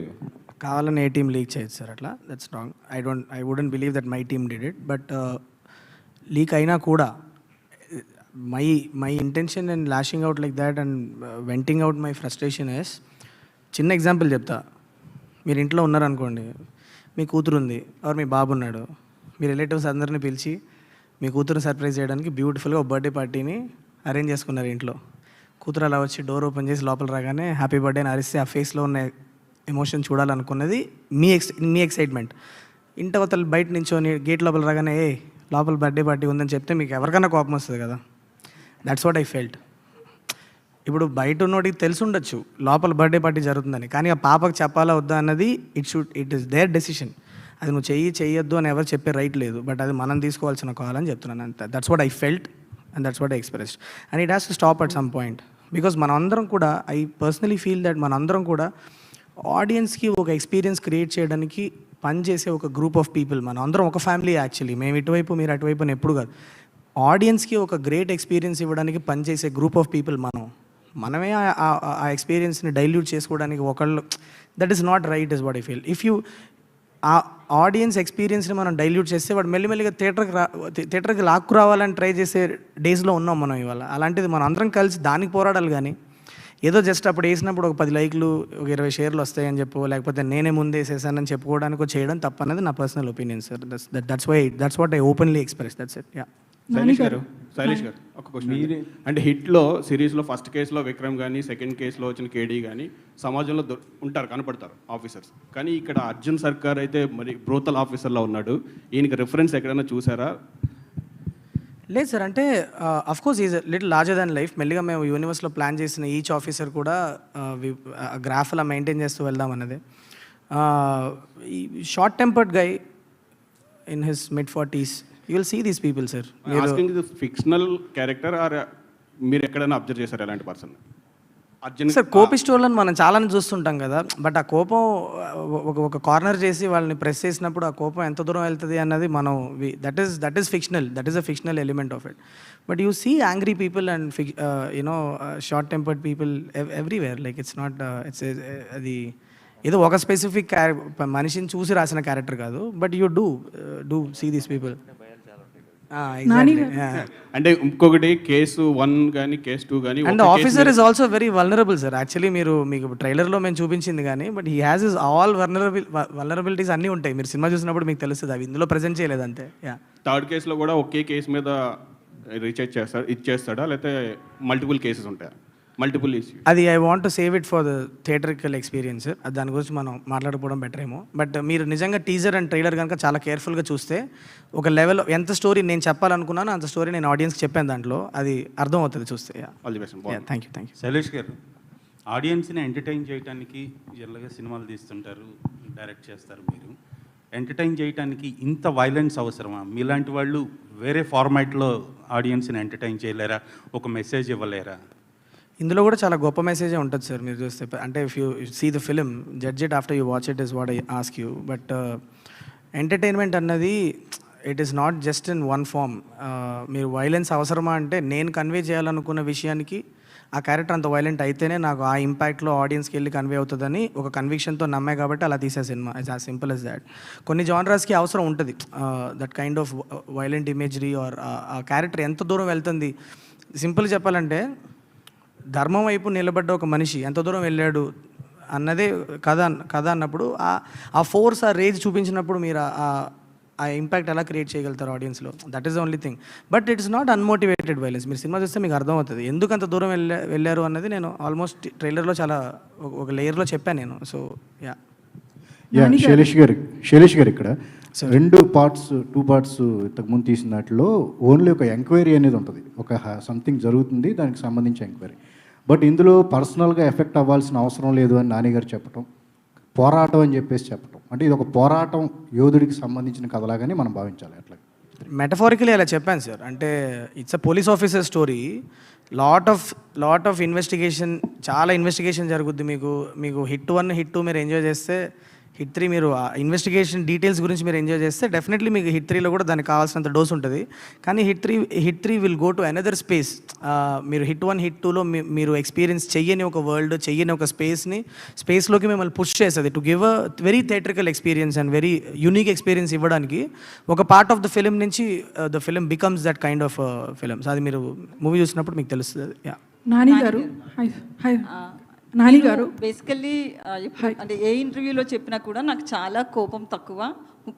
Speaker 5: కావాలని ఏ టీం లీక్ చేయొచ్చు సార్, అట్లా that's wrong. I wouldn't believe that my team did it. But leak అయినా కూడా my intention and lashing out like that and venting out my frustration is, చిన్న ఎగ్జాంపుల్ చెప్తా. మీరు ఇంట్లో ఉన్నారనుకోండి, మీ కూతురు ఉంది ఆర్ మీ బాబు ఉన్నాడు, మీ రిలేటివ్స్ అందరిని పిలిచి మీ కూతురుని సర్ప్రైజ్ చేయడానికి బ్యూటిఫుల్గా ఒక బర్త్డే పార్టీని అరేంజ్ చేసుకున్నారు ఇంట్లో. కూతురు అలా వచ్చి డోర్ ఓపెన్ చేసి లోపల రాగానే హ్యాపీ బర్త్డే అని అరిస్తే ఆ ఫేస్లో ఉన్న ఎమోషన్ చూడాలనుకున్నది మీ ఎక్సైట్మెంట్. ఇంటవతల బయట నించోని గేట్ లోపల రాగానే లోపల బర్త్డే పార్టీ ఉందని చెప్తే మీకు ఎవరికైనా కోపం వస్తుంది కదా. That's what I felt. ఇప్పుడు బయట ఉన్నోడికి తెలిసి ఉండొచ్చు లోపల బర్త్డే పార్టీ జరుగుతుందని, కానీ ఆ పాపకు చెప్పాలా వద్దా అన్నది ఇట్ ఈస్ దేర్ డెసిషన్. అది నువ్వు చెయ్యొద్దు అని ఎవరు చెప్పే రైట్ లేదు, బట్ అది మనం తీసుకోవాల్సిన కాల్ అని చెప్తున్నాను అంతే. That's what I felt and that's what I expressed and it has to stop at some point. Because మనందరం కూడా, ఐ పర్సనలీ ఫీల్ దట్ మనందరం కూడా ఆడియన్స్కి ఒక ఎక్స్పీరియన్స్ క్రియేట్ చేయడానికి పనిచేసే ఒక గ్రూప్ ఆఫ్ పీపుల్. మనం అందరం ఒక ఫ్యామిలీ యాక్చువల్లీ. మేము ఇటువైపు మీరు అటువైపు అని ఎప్పుడు కాదు. ఆడియన్స్కి ఒక గ్రేట్ ఎక్స్పీరియన్స్ ఇవ్వడానికి పనిచేసే గ్రూప్ ఆఫ్ పీపుల్ మనమే ఆ ఎక్స్పీరియన్స్ని డైల్యూట్ చేసుకోవడానికి ఒకళ్ళు, that is not right is what I feel. If you ఆ ఆడియన్స్ ఎక్స్పీరియన్స్ని మనం డైల్యూట్ చేస్తే వాడు మెల్లిమెల్లిగా థియేటర్కి లాక్కు రావాలని ట్రై చేసే డేస్లో ఉన్నాం మనం ఇవాళ. అలాంటిది మనం అందరం కలిసి దానికి పోరాడాలి, కానీ ఏదో జస్ట్ అప్పుడు వేసినప్పుడు ఒక 10 లైక్లు ఒక 20 షేర్లు వస్తాయని చెప్పు, లేకపోతే నేనే ముందే వేసేసానని చెప్పుకోవడానికి చేయడం తప్పనేది నా personal opinion sir. That's what I openly express. That's it. Yeah.
Speaker 18: Shailesh గారు ఒక క్వశ్చన్. అంటే హిట్లో సిరీస్లో ఫస్ట్ కేసులో విక్రమ్ కానీ, సెకండ్ కేసులో వచ్చిన కేడీ కానీ సమాజంలో ఉంటారు, కనపడతారు ఆఫీసర్స్. కానీ ఇక్కడ అర్జున్ సర్కార్ అయితే మరి బ్రోతల్ ఆఫీసర్లో ఉన్నాడు. ఈయనకి రిఫరెన్స్ ఎక్కడైనా చూసారా?
Speaker 5: లేదు సార్, అంటే of course is little larger than life. మెల్లిగా మేము యూనివర్స్లో ప్లాన్ చేసిన ఈచ్ ఆఫీసర్ కూడా గ్రాఫ్ అలా మెయింటైన్ చేస్తూ వెళ్దాం అన్నది. Short tempered guy in his mid-40s, you will see these people, sir.
Speaker 18: Asking ఇది ఫిక్షనల్ క్యారెక్టర్ ఆర్ మీరు ఎక్కడైనా అబ్జర్వ్ చేశారు ఎలాంటి పర్సన్? అర్జున్
Speaker 5: సార్ కోపిస్టోళ్ళని మనం చాలానే చూస్తుంటాం కదా, బట్ ఆ కోపం ఒక కార్నర్ చేసి వాళ్ళని ప్రెస్ చేసినప్పుడు ఆ కోపం ఎంత దూరం వెళ్తుంది అన్నది మనం that is fictional, that is a fictional element of it. But you see angry people and short tempered people everywhere. Like it's not అది ఏదో ఒక స్పెసిఫిక్ మనిషిని చూసి రాసిన క్యారెక్టర్ కాదు, but you do see these people.
Speaker 18: అంటే ఇంకొకటి case 1 కానీ కేసు 2 కానీ,
Speaker 5: and officer is also very vulnerable sir. Actually మీకు ట్రైలర్లో మేము చూపించింది కానీ, but he has is all vulnerabilities అన్నీ ఉంటాయి. మీరు సినిమా చూసినప్పుడు మీకు తెలుస్తుంది, అవి ఇందులో ప్రెజెంట్ చేయలేదు అంతే.
Speaker 18: థర్డ్ కేసులో కూడా ఒకే కేసు మీద రీఛార్జ్ ఇచ్చేస్తాడా, లేకపోతే మల్టిపుల్ కేసెస్ ఉంటాయా? మల్టిపుల్ ఇష్యూ
Speaker 5: అది I want to save it for the theatrical experience. దాని గురించి మనం మాట్లాడుకోవడం బెటర్ ఏమో. బట్ మీరు నిజంగా టీజర్ అండ్ ట్రైలర్ కనుక చాలా కేర్ఫుల్గా చూస్తే ఒక లెవెల్ ఎంత స్టోరీ నేను చెప్పాలనుకున్నానో అంత స్టోరీ నేను ఆడియన్స్కి చెప్పాను, దాంట్లో అది అర్థం అవుతుంది చూస్తే. Thank you.
Speaker 19: శైలేష్ గారు, ఆడియన్స్ని ఎంటర్టైన్ చేయడానికి జనరల్గా సినిమాలు తీస్తుంటారు, డైరెక్ట్ చేస్తారు. మీరు ఎంటర్టైన్ చేయడానికి ఇంత వైలెన్స్ అవసరమా? మీలాంటి వాళ్ళు వేరే ఫార్మాట్లో ఆడియన్స్ని ఎంటర్టైన్ చేయలేరా? ఒక మెసేజ్ ఇవ్వలేరా?
Speaker 5: ఇందులో కూడా చాలా గొప్ప మెసేజే ఉంటుంది సార్ మీరు చూస్తే. అంటే if you see the film, judge it after you watch it is what I ask you. But entertainment అన్నది it is not just in one form. మీరు వైలెన్స్ అవసరమా అంటే నేను కన్వే చేయాలనుకున్న విషయానికి ఆ క్యారెక్టర్ అంత వైలెంట్ అయితేనే నాకు ఆ ఇంపాక్ట్లో ఆడియన్స్కి వెళ్ళి కన్వే అవుతుందని ఒక కన్విక్షన్తో నమ్మే కాబట్టి అలా తీసే సినిమా. It's as simple as that. కొన్ని జానరాస్కి అవసరం ఉంటుంది that kind of violent imagery or ఆ క్యారెక్టర్ ఎంత దూరం వెళ్తుంది. సింపుల్ చెప్పాలంటే ధర్మం వైపు నిలబడ్డ ఒక మనిషి ఎంత దూరం వెళ్ళాడు అన్నదే కథ అన్నప్పుడు ఆ ఫోర్స్, ఆ రేజ్ చూపించినప్పుడు మీరు ఆ ఇంపాక్ట్ ఎలా క్రియేట్ చేయగలుగుతారు ఆడియన్స్లో. That is the only thing. But it's not unmotivated violence. మీరు సినిమా చూస్తే మీకు అర్థమవుతుంది ఎందుకు అంత దూరం వెళ్ళారు అన్నది. నేను ఆల్మోస్ట్ ట్రైలర్లో చాలా ఒక లేయర్లో చెప్పాను నేను. సో
Speaker 20: శైలేష్ గారు ఇక్కడ 2 పార్ట్స్ ఇంతకుముందు తీసిన దాంట్లో ఓన్లీ ఒక ఎంక్వైరీ అనేది ఉంటుంది, ఒక సంథింగ్ జరుగుతుంది దానికి సంబంధించి ఎంక్వైరీ. బట్ ఇందులో పర్సనల్గా ఎఫెక్ట్ అవ్వాల్సిన అవసరం లేదు అని నాని గారు చెప్పటం, పోరాటం అని చెప్పేసి చెప్పటం, అంటే ఇది ఒక పోరాటం యోధుడికి సంబంధించిన కథలాగానే మనం భావించాలి. అట్లా
Speaker 5: మెటఫారికలీ అలా చెప్పాను సార్. అంటే it's a police officer story. Lot of investigation, చాలా ఇన్వెస్టిగేషన్ జరుగుద్ది. మీకు హిట్ 1 హిట్ 2 మీరు ఎంజాయ్ చేస్తే, హిట్ 3 మీరు ఇన్వెస్టిగేషన్ డీటెయిల్స్ గురించి మీరు ఎంజాయ్ చేస్తే డెఫినెట్లీ మీకు హిట్ 3లో కూడా దానికి కావాల్సినంత డోస్ ఉంటుంది. కానీ hit three will go to another space. మీరు హిట్ 1 హిట్ 2లో మీరు ఎక్స్పీరియన్స్ చెయ్యని ఒక వరల్డ్, చెయ్యని ఒక స్పేస్లోకి మిమ్మల్ని పుష్ చేస్తుంది to give a very theatrical experience and very unique experience ఇవ్వడానికి. ఒక పార్ట్ ఆఫ్ ద ఫిలిం నుంచి the film becomes that kind of films. అది మీరు మూవీ చూసినప్పుడు మీకు తెలుస్తుంది.
Speaker 21: నాని గారు,
Speaker 9: నాని గారు బేసికల్లీ అంటే ఏ ఇంటర్వ్యూలో చెప్పినా కూడా నాకు చాలా కోపం తక్కువ,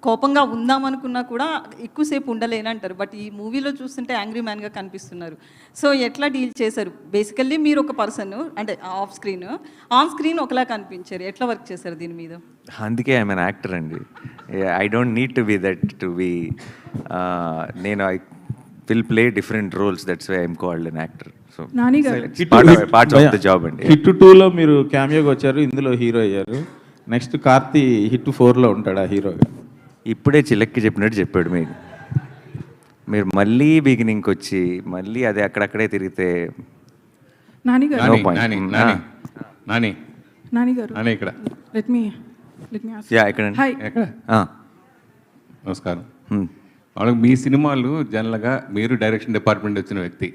Speaker 9: కోపంగా ఉందామనుకున్నా కూడా ఎక్కువసేపు ఉండలేనంటారు. బట్ ఈ మూవీలో చూస్తుంటే యాంగ్రీ మ్యాన్గా కనిపిస్తున్నారు. సో ఎట్లా డీల్ చేశారు? బేసికల్లీ మీరు ఒక పర్సన్, అంటే ఆఫ్ స్క్రీన్, ఆన్ స్క్రీన్ ఒకలా కనిపించారు. ఎట్లా వర్క్ చేశారు దీని మీద?
Speaker 6: అందుకే ఐఎమ్ అన్ యాక్టర్ అండి. I don't need to be that to be, నేను I will play different roles, that's why I'm called an actor. So part of the job అండి.
Speaker 11: హిట్ 2లో మీరు క్యామియోగా వచ్చారు, ఇందులో హీరో అయ్యారు. నెక్స్ట్ కార్తీ హిట్ 4లో ఉంటాడా హీరోగా?
Speaker 6: ఇప్పుడే చిలక్కి చెప్పినట్టు చెప్పాడు. మీరు మళ్ళీ బిగినింగ్కి వచ్చి మళ్ళీ అదే అక్కడక్కడే తిరిగితే
Speaker 2: నాని గారు
Speaker 16: ఇక్కడ
Speaker 2: లెట్ మీ ఆస్క్.
Speaker 6: యా ఇక్కడ
Speaker 2: హాయ్.
Speaker 21: నమస్కారం. వాళ్ళకి మీ సినిమాలు జనరల్గా మీరు డైరెక్షన్ డిపార్ట్మెంట్ వచ్చిన వ్యక్తి,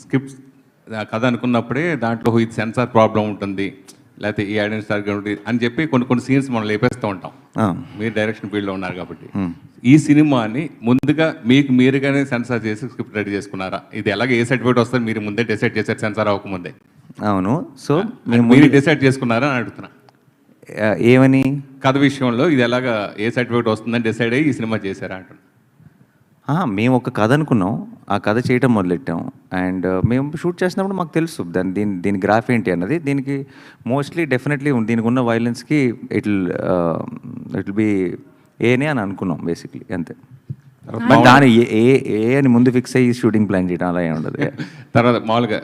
Speaker 21: స్క్రిప్ట్ కథ అనుకున్నప్పుడే దాంట్లో ఇది సెన్సార్ ప్రాబ్లం ఉంటుంది, లేకపోతే ఈ ఐడెంటిటీ స్టార్ ఉంటుంది అని చెప్పి కొన్ని సీన్స్ మనం లేపేస్తూ ఉంటాం. మీరు డైరెక్షన్ ఫీల్డ్లో ఉన్నారు కాబట్టి ఈ సినిమాని ముందుగా మీకు మీరుగానే సెన్సార్ చేసి స్క్రిప్ట్ రెడీ చేసుకున్నారా? ఇది ఎలాగ ఏ సర్టిఫికేట్ వస్తుంది మీరు ముందే డిసైడ్ చేశారు సెన్సార్ అవ్వకముందే?
Speaker 6: అవును. సో
Speaker 21: మీరు డిసైడ్ చేసుకున్నారా అని అడుగుతున్నా.
Speaker 6: ఏమని?
Speaker 21: కథ విషయంలో ఇది ఎలాగ ఏ సర్టిఫికేట్ వస్తుందని డిసైడ్ అయ్యి ఈ సినిమా చేశారా అంటున్నా.
Speaker 6: మేము ఒక కథ అనుకున్నాం, ఆ కథ చేయటం మొదలెట్టాం. అండ్ మేము షూట్ చేసినప్పుడు మాకు తెలుసు దీని గ్రాఫ్ ఏంటి అన్నది. దీనికి మోస్ట్లీ డెఫినెట్లీ దీనికి ఉన్న వైలెన్స్కి ఇట్ విల్ బి ఏనే అని అనుకున్నాం బేసిక్లీ, అంతే. బట్ దాని ఏ అని ముందు ఫిక్స్ అయ్యి షూటింగ్ ప్లాన్ చేయడం అలా ఏమి ఉండదు.
Speaker 21: తర్వాత మామూలుగా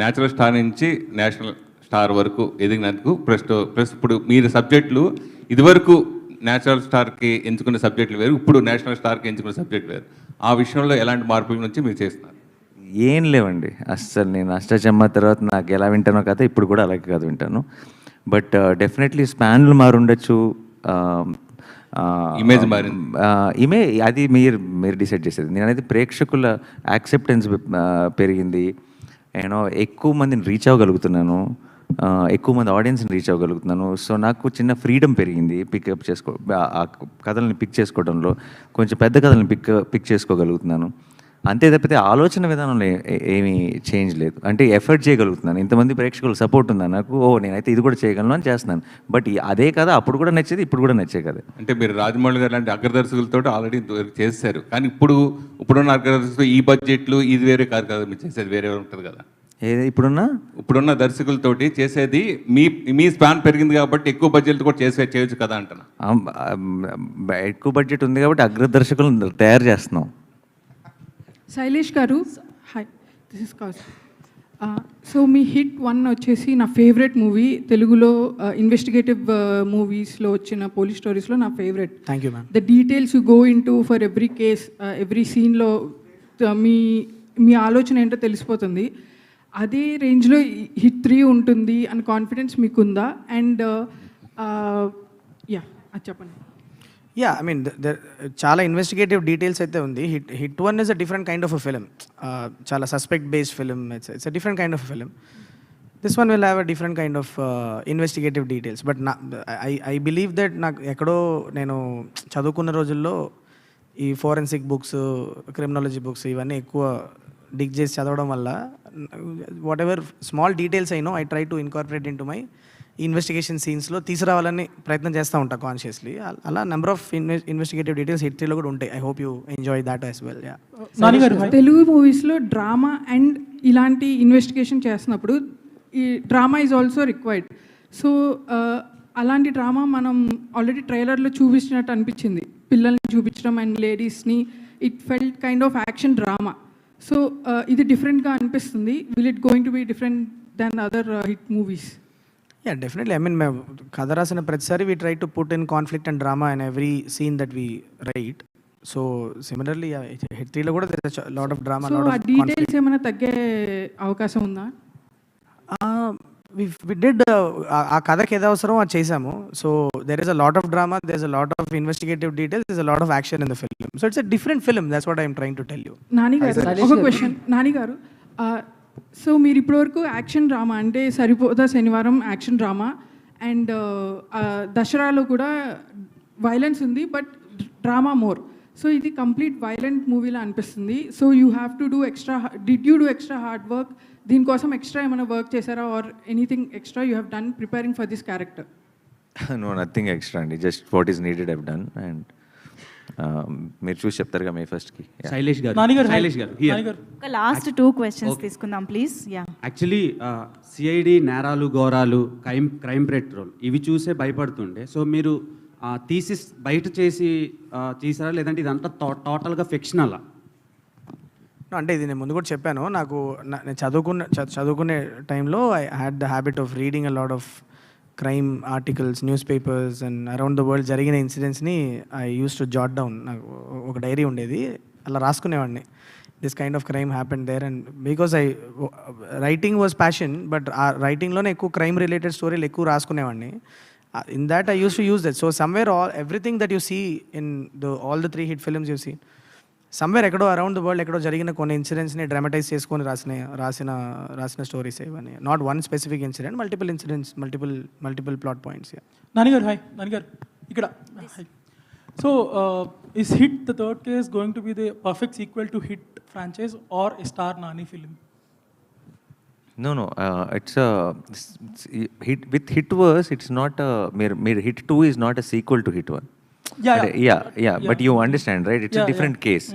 Speaker 21: న్యాచురల్ స్టార్ నుంచి నేషనల్ స్టార్ వరకు ఎదిగినందుకు ప్లస్ ఇప్పుడు మీరు సబ్జెక్టులు ఇదివరకు నేచురల్ స్టార్కి ఎంచుకునే సబ్జెక్టులు వేరు, ఇప్పుడు నేషనల్ స్టార్కి ఎంచుకునే సబ్జెక్ట్ వేరు. ఆ విషయంలో ఎలాంటి మార్పుల నుంచి మీరు చేస్తున్నారు?
Speaker 6: ఏం లేవండి అస్సలు. నేను అష్టచమ్మ తర్వాత నాకు ఎలా వింటానో కథ ఇప్పుడు కూడా అలాగే కథ వింటాను. బట్ డెఫినెట్లీ స్పాన్లు మారుండొచ్చు,
Speaker 21: ఇమేజ్ మారింది.
Speaker 6: అది మీరు డిసైడ్ చేసేది. నేనైతే ప్రేక్షకుల యాక్సెప్టెన్స్ పెరిగింది, ఎక్కువ మందిని రీచ్ అవ్వగలుగుతున్నాను, ఎక్కువ మంది ఆడియన్స్ని రీచ్ అవ్వగలుగుతున్నాను. సో నాకు చిన్న ఫ్రీడమ్ పెరిగింది పికప్ ఆ కథలను పిక్ చేసుకోవడంలో. కొంచెం పెద్ద కథలను పిక్ చేసుకోగలుగుతున్నాను. అంతే తప్పితే ఆలోచన విధానంలో ఏమీ చేంజ్ లేదు. అంటే ఎఫర్ట్ చేయగలుగుతున్నాను, ఇంతమంది ప్రేక్షకులు సపోర్ట్ ఉందా నాకు, నేనైతే ఇది కూడా చేయగలను అని చేస్తున్నాను. బట్ అదే కదా అప్పుడు కూడా నచ్చేది, ఇప్పుడు కూడా నచ్చే కదా.
Speaker 21: అంటే మీరు రాజమౌళి గారు లాంటి అగ్రదర్శకులతో ఆల్రెడీ చేశారు, కానీ ఇప్పుడున్న అగ్రదర్శకులు ఈ బడ్జెట్లు ఇది వేరే కాదు కదా, మీరు చేసేది వేరే ఉంటుంది కదా.
Speaker 6: ఇప్పుడున్న
Speaker 21: దర్శకులతోటి చేసేది మీ స్పాన్ పెరిగింది కాబట్టి ఎక్కువ బడ్జెట్ కూడా చేయొచ్చు కదా అంటున్నా.
Speaker 6: ఎక్కువ బడ్జెట్ ఉంది కాబట్టి అగ్రదర్శకులను తయారు చేస్తున్నాం.
Speaker 2: శైలేష్ గారు, hi, this is cows. So me hit 1 వచ్చేసి నా ఫేవరెట్ మూవీ తెలుగులో, ఇన్వెస్టిగేటివ్ మూవీస్లో వచ్చిన పోలీస్ స్టోరీస్లో నా favourite.
Speaker 5: Thank you ma'am.
Speaker 2: The details you go in to for every case, every సీన్లో మీ ఆలోచన ఏంటో తెలిసిపోతుంది. అదే రేంజ్లో హిట్ 3 ఉంటుంది అని కాన్ఫిడెన్స్ మీకుందా? అండ్ అది చెప్పండి.
Speaker 5: యా, ఐ మీన్ చాలా ఇన్వెస్టిగేటివ్ డీటెయిల్స్ అయితే ఉంది. Hit 1 is a different kind of a film, చాలా suspect based film. It's a different kind of film. This one will have a different kind of investigative details. But I believe that నాకు ఎక్కడో నేను చదువుకున్న రోజుల్లో ఈ forensic books, criminology books ఇవన్నీ ఎక్కువ డిగ్ చేసి చదవడం వల్ల వాట్ ఎవర్ స్మాల్ డీటెయిల్స్ అయినో I try to incorporate into my investigation సీన్స్లో తీసుకురావాలని ప్రయత్నం చేస్తూ ఉంటా కాన్షియస్లీ. అలా number of investigative details Hit 3లో కూడా ఉంటాయి. I hope you enjoy that as well.
Speaker 2: Telugu మూవీస్లో డ్రామా అండ్ ఇలాంటి ఇన్వెస్టిగేషన్ చేస్తున్నప్పుడు ఈ drama is also required. So అలాంటి డ్రామా మనం ఆల్రెడీ ట్రైలర్లో చూపించినట్టు అనిపించింది, పిల్లల్ని చూపించడం అండ్ లేడీస్ని. It felt kind of action drama. So ఇది డిఫరెంట్గా అనిపిస్తుంది. Will it going to be different than other Hit movies?
Speaker 5: Yeah, definitely. I mean మేము కథ రాసిన ప్రతిసారి we try to put in conflict and drama in every scene that we write. So similarly Hit 3లో కూడా there is a lot of drama, lot of
Speaker 2: details ఏమైనా తగ్గే అవకాశం ఉందా?
Speaker 5: we did ఆ కథకి ఏదో అవసరం అది చేసాము. So there is a lot of drama, there is a lot of investigative details, there is a lot of action in the film. So it's a different film. That's what I'm trying to tell you.
Speaker 2: Nani గారు, ఒక question. Nani గారు, so మీరు ఇప్పటివరకు action drama అంటే సరిపోదా శనివారం action drama, and దసరాలో కూడా violence ఉంది but drama more.
Speaker 1: So ఇది కంప్లీట్ వైలెంట్ మూవీలా అనిపిస్తుంది. So you have to do extra, did you do extra hard work? దీనికోసం ఎక్స్ట్రా ఏమైనా వర్క్ చేశారా, or anything extra you have done preparing for this character?
Speaker 6: No, nothing extra అండి, just what is needed I've done. And మీరు చూసి చెప్తారుగా May 1st కి.
Speaker 22: శైలేష్ గారు, శైలేష్ గారు
Speaker 2: ఒక లాస్ట్ 2 questions తీసుకుందాం ప్లీజ్. యా,
Speaker 22: యాక్చువల్లీ సిఐడి నేరాలు ఘోరాలు క్రైమ్ పెట్రోల్ ఇవి చూసే భయపడుతుండే. సో మీరు థీసిస్ బయట చేసి తీసారా, లేదంటే ఇదంతా టోటల్గా ఫిక్షనలా?
Speaker 5: అంటే ఇది నేను ముందు కూడా చెప్పాను, నేను చదువుకునే టైంలో I had the habit of reading a lot of crime articles, newspapers and around the world జరిగిన ఇన్సిడెంట్స్ని I used to jot down. నాకు ఒక డైరీ ఉండేది, అలా రాసుకునేవాడిని. This kind of crime happened there, and because writing was passion, but ఆ రైటింగ్లోనే ఎక్కువ క్రైమ్ రిలేటెడ్ స్టోరీలు ఎక్కువ రాసుకునేవాడిని. In that I used to use that. So somewhere everything that you see in all the 3 hit films you see, somewhere ekkado around the world ekkado jarigina konni incidents ni dramatize cheskoni rasina stories ivanni. Not one specific incident, multiple incidents, multiple plot points. Yeah.
Speaker 23: Nani garu, hi. Nani garu, ikkada. Hi. So is Hit the third case going to be the perfect sequel to Hit franchise or a star Nani film?
Speaker 6: No, it's with Hitverse, it's not Hit 2 is not a sequel to Hit 1. Yeah, but you understand, right? It's a different case.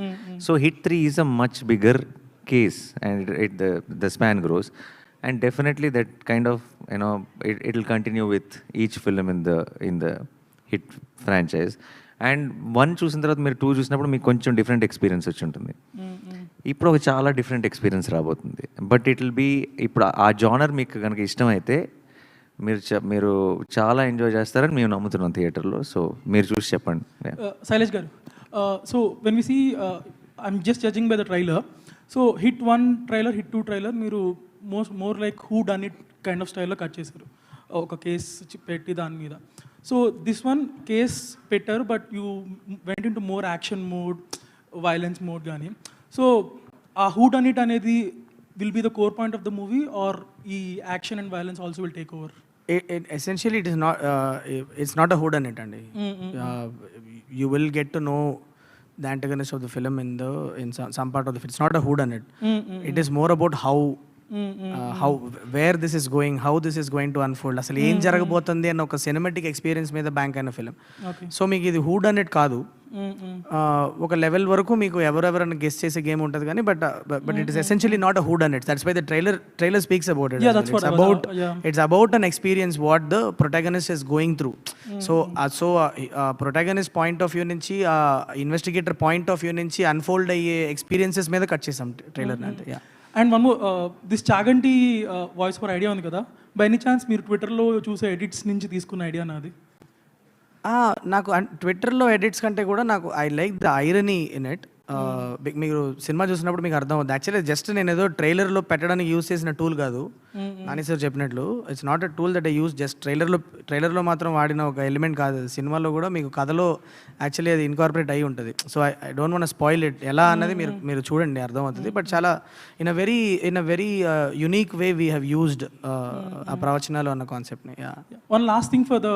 Speaker 6: So Hit 3 is a much bigger case, and the span grows, and definitely that kind of, you know, it'll continue with each film in the Hit franchise. And 1 చూసిన తర్వాత మీరు 2 చూసినప్పుడు మీకు కొంచెం different experience వచ్చి ఉంటుంది. ఇప్పుడు ఒక చాలా డిఫరెంట్ ఎక్స్పీరియన్స్ రాబోతుంది. బట్ ఇట్ విల్ బీ, ఇప్పుడు ఆ జానర్ మీకు కనుక ఇష్టమైతే మీరు చాలా ఎంజాయ్ చేస్తారని మేము నమ్ముతున్నాం థియేటర్లో. సో మీరు చూసి చెప్పండి.
Speaker 23: శైలేష్ గారు, so when we see, I'm just judging by the trailer. So Hit 1 trailer, Hit 2 trailer మీరు more like who done it kind of స్టైల్లో కట్ చేశారు, ఒక కేసు పెట్టి దాని మీద. సో దిస్ వన్ కేస్ పెట్టారు, but you went into more action mode, violence mode కానీ. So ఆ హూ డన్ ఇట్ అనేది will be the core point of the movie, or ఈ action and violence also will take over?
Speaker 5: Essentially it is not, it's not a who done it, and you will get to know the antagonist of the film in some part of the film. It's not a who done it. It is more about how where this is going, how this is going to unfold, అసలు ఏం జరగబోతుంది అన్న ఒక cinematic experience మీద bank అయిన film. So మీకు ఇది who done it కాదు, ఒక లెవెల్ వరకు మీకు ఎవరెవరైనా గెస్ చేసే గేమ్ ఉంటుంది కానీ, but it is essentially not a who done it. That's why the trailer speaks about it. It's about an experience what the protagonist is going through. So protagonist point of view నుంచి, investigator point of view నుంచి unfold అయ్యే experiences మీద cut చేసాం trailer అంటే.
Speaker 23: And one more, this Chaganti voice for idea ఉంది కదా, by any chance మీరు ట్విట్టర్లో చూసే ఎడిట్స్ నుంచి తీసుకున్న ఐడియా నాది?
Speaker 5: నాకు ట్విట్టర్లో ఎడిట్స్ కంటే కూడా నాకు I like the irony in it. మీరు సినిమా చూసినప్పుడు మీకు అర్థం అవుతుంది. యాక్చువల్లీ జస్ట్ నేను ఏదో ట్రైలర్లో పెట్టడానికి యూస్ చేసిన టూల్ కాదు, నాని సార్ చెప్పినట్లు. It's not a tool that I use just ట్రైలర్లో మాత్రం వాడిన ఒక ఎలిమెంట్ కాదు. సినిమాలో కూడా మీకు కథలో యాక్చువల్లీ అది ఇన్కార్పొరేట్ అయ్యి ఉంటుంది. So I don't want spoil it ఎలా అన్నది మీరు చూడండి, అర్థమవుతుంది. బట్ చాలా in a very unique way we have used ఆ ప్రవచనాలు అన్న కాన్సెప్ట్ని.
Speaker 23: One last thing for the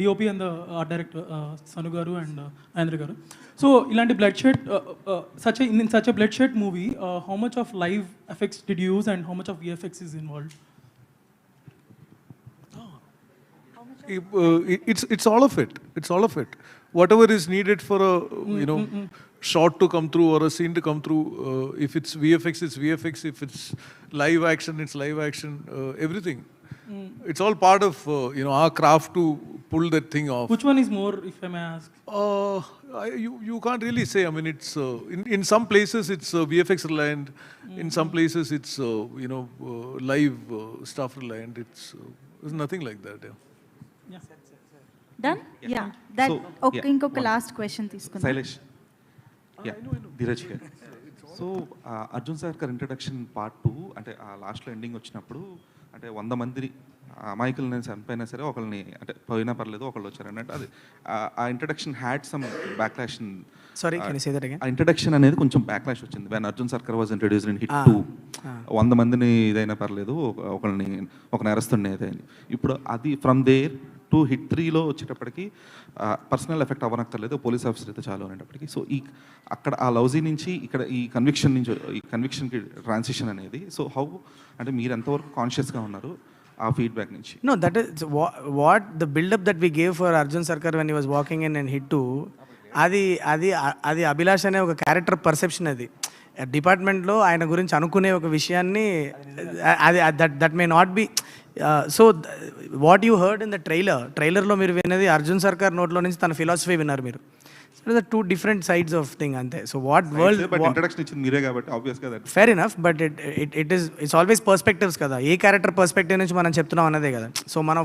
Speaker 23: DOP and the art director Sanu గారు అండ్ మహేంద్ర గారు. సో ఇలాంటి bloodshed, in such a bloodshed movie, how much of live effects did you use and how much of VFX is involved?
Speaker 4: It's all of it. It's all of it. Whatever is needed for a shot to come through or a scene to come through. If it's VFX, it's VFX. If it's live action, it's live action. Everything. It's all part of our craft to pull that thing off.
Speaker 23: Which one is more, if I may ask?
Speaker 4: You can't really say. I mean, it's in some places it's VFX reliant. In some places it's live stuff reliant. It's nothing like that.
Speaker 2: Done? Yeah. That ఇంకొక last question తీసుకుందాం.
Speaker 24: శైలేష్, ధీరజ్ గారు. So Arjun సర్కార్ introduction part 2 అంటే ఆ లాస్ట్లో ending వచ్చినప్పుడు, అంటే 100 మంది అమాయకులని చనిపోయినా సరే ఒకళ్ళని, అంటే పోయినా పర్లేదు ఒకళ్ళు వచ్చారు అన్నట్టు, అది ఆ introduction had some backlash.
Speaker 5: Sorry, can you say that again?
Speaker 24: ఆ ఇంట్రడక్షన్ అనేది కొంచెం బ్యాక్లాష్ వచ్చింది వెన్ అర్జున్ సర్కార్ వాజ్ ఇంట్రడ్యూస్డ్ ఇన్ Hit 2. 100 మందిని ఇదైనా పర్లేదు, ఒక నేరస్తుడిని ఏదైనా. ఇప్పుడు అది ఫ్రమ్ దేర్ టు హిట్ 3లో వచ్చేటప్పటికి పర్సనల్ ఎఫెక్ట్ అవ్వనక్కర్లేదు, పోలీస్ ఆఫీసర్ అయితే చాలు అనేటప్పటికి. సో అక్కడ ఆ లౌజీ నుంచి ఇక్కడ ఈ కన్విక్షన్కి ట్రాన్సిషన్ అనేది, సో హౌ అంటే మీరు ఎంతవరకు కాన్షియస్గా ఉన్నారు ఆ ఫీడ్బ్యాక్ నుంచి?
Speaker 5: No, that is what the build-up that we gave for Arjun Sarkar when he was walking in and hit 2, అది అభిలాష్ అనే ఒక క్యారెక్టర్ పర్సెప్షన్. అది డిపార్ట్మెంట్లో ఆయన గురించి అనుకునే ఒక విషయాన్ని అది that may not be. So what you heard in the ట్రైలర్లో మీరు విన్నది అర్జున్ సర్కార్ నోట్లో నుంచి తన ఫిలాసఫీ విన్నారు మీరు. So the 2 different sides of thing అంతే. సో వాట్ వరల్డ్
Speaker 24: ఇంట్రడక్షన్ ఇచ్చింది మీరే కాబట్టి ఆబ్వియస్గా that
Speaker 5: fair enough, but it's always perspectives కదా. ఏ క్యారెక్టర్ పర్స్పెక్టివ్ నుంచి మనం చెప్తున్నాం అన్నదే కదా. సో మనం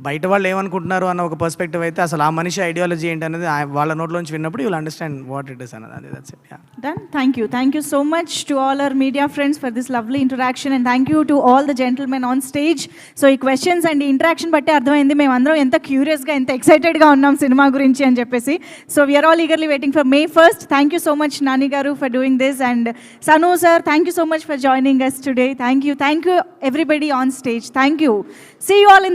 Speaker 5: బయట వాళ్ళు ఏమనుకుంటున్నారు అన్న ఒక పర్స్పెక్టివ్ అయితే అసలు ఆ మనిషి ఐడియాలజీ ఏంటి అనేది వాళ్ళ నోట్లోంచి విన్నప్పుడు you'll understand what it is అన్నది. That's it.
Speaker 2: Done. Thank you so much to all our media friends for this lovely interaction, and thank you to all the gentlemen on stage. So ఈ questions and interaction బట్టి అర్థమైంది మేము అందరం ఎంత క్యూరియస్గా ఎంత ఎక్సైటెడ్గా ఉన్నాం cinema గురించి అని చెప్పేసి. So we are all eagerly waiting for May 1st. Thank you so much Nani garu for doing this, and Sanu sir, thank you so much for joining us today. Thank you everybody on stage. Thank you. See you all in the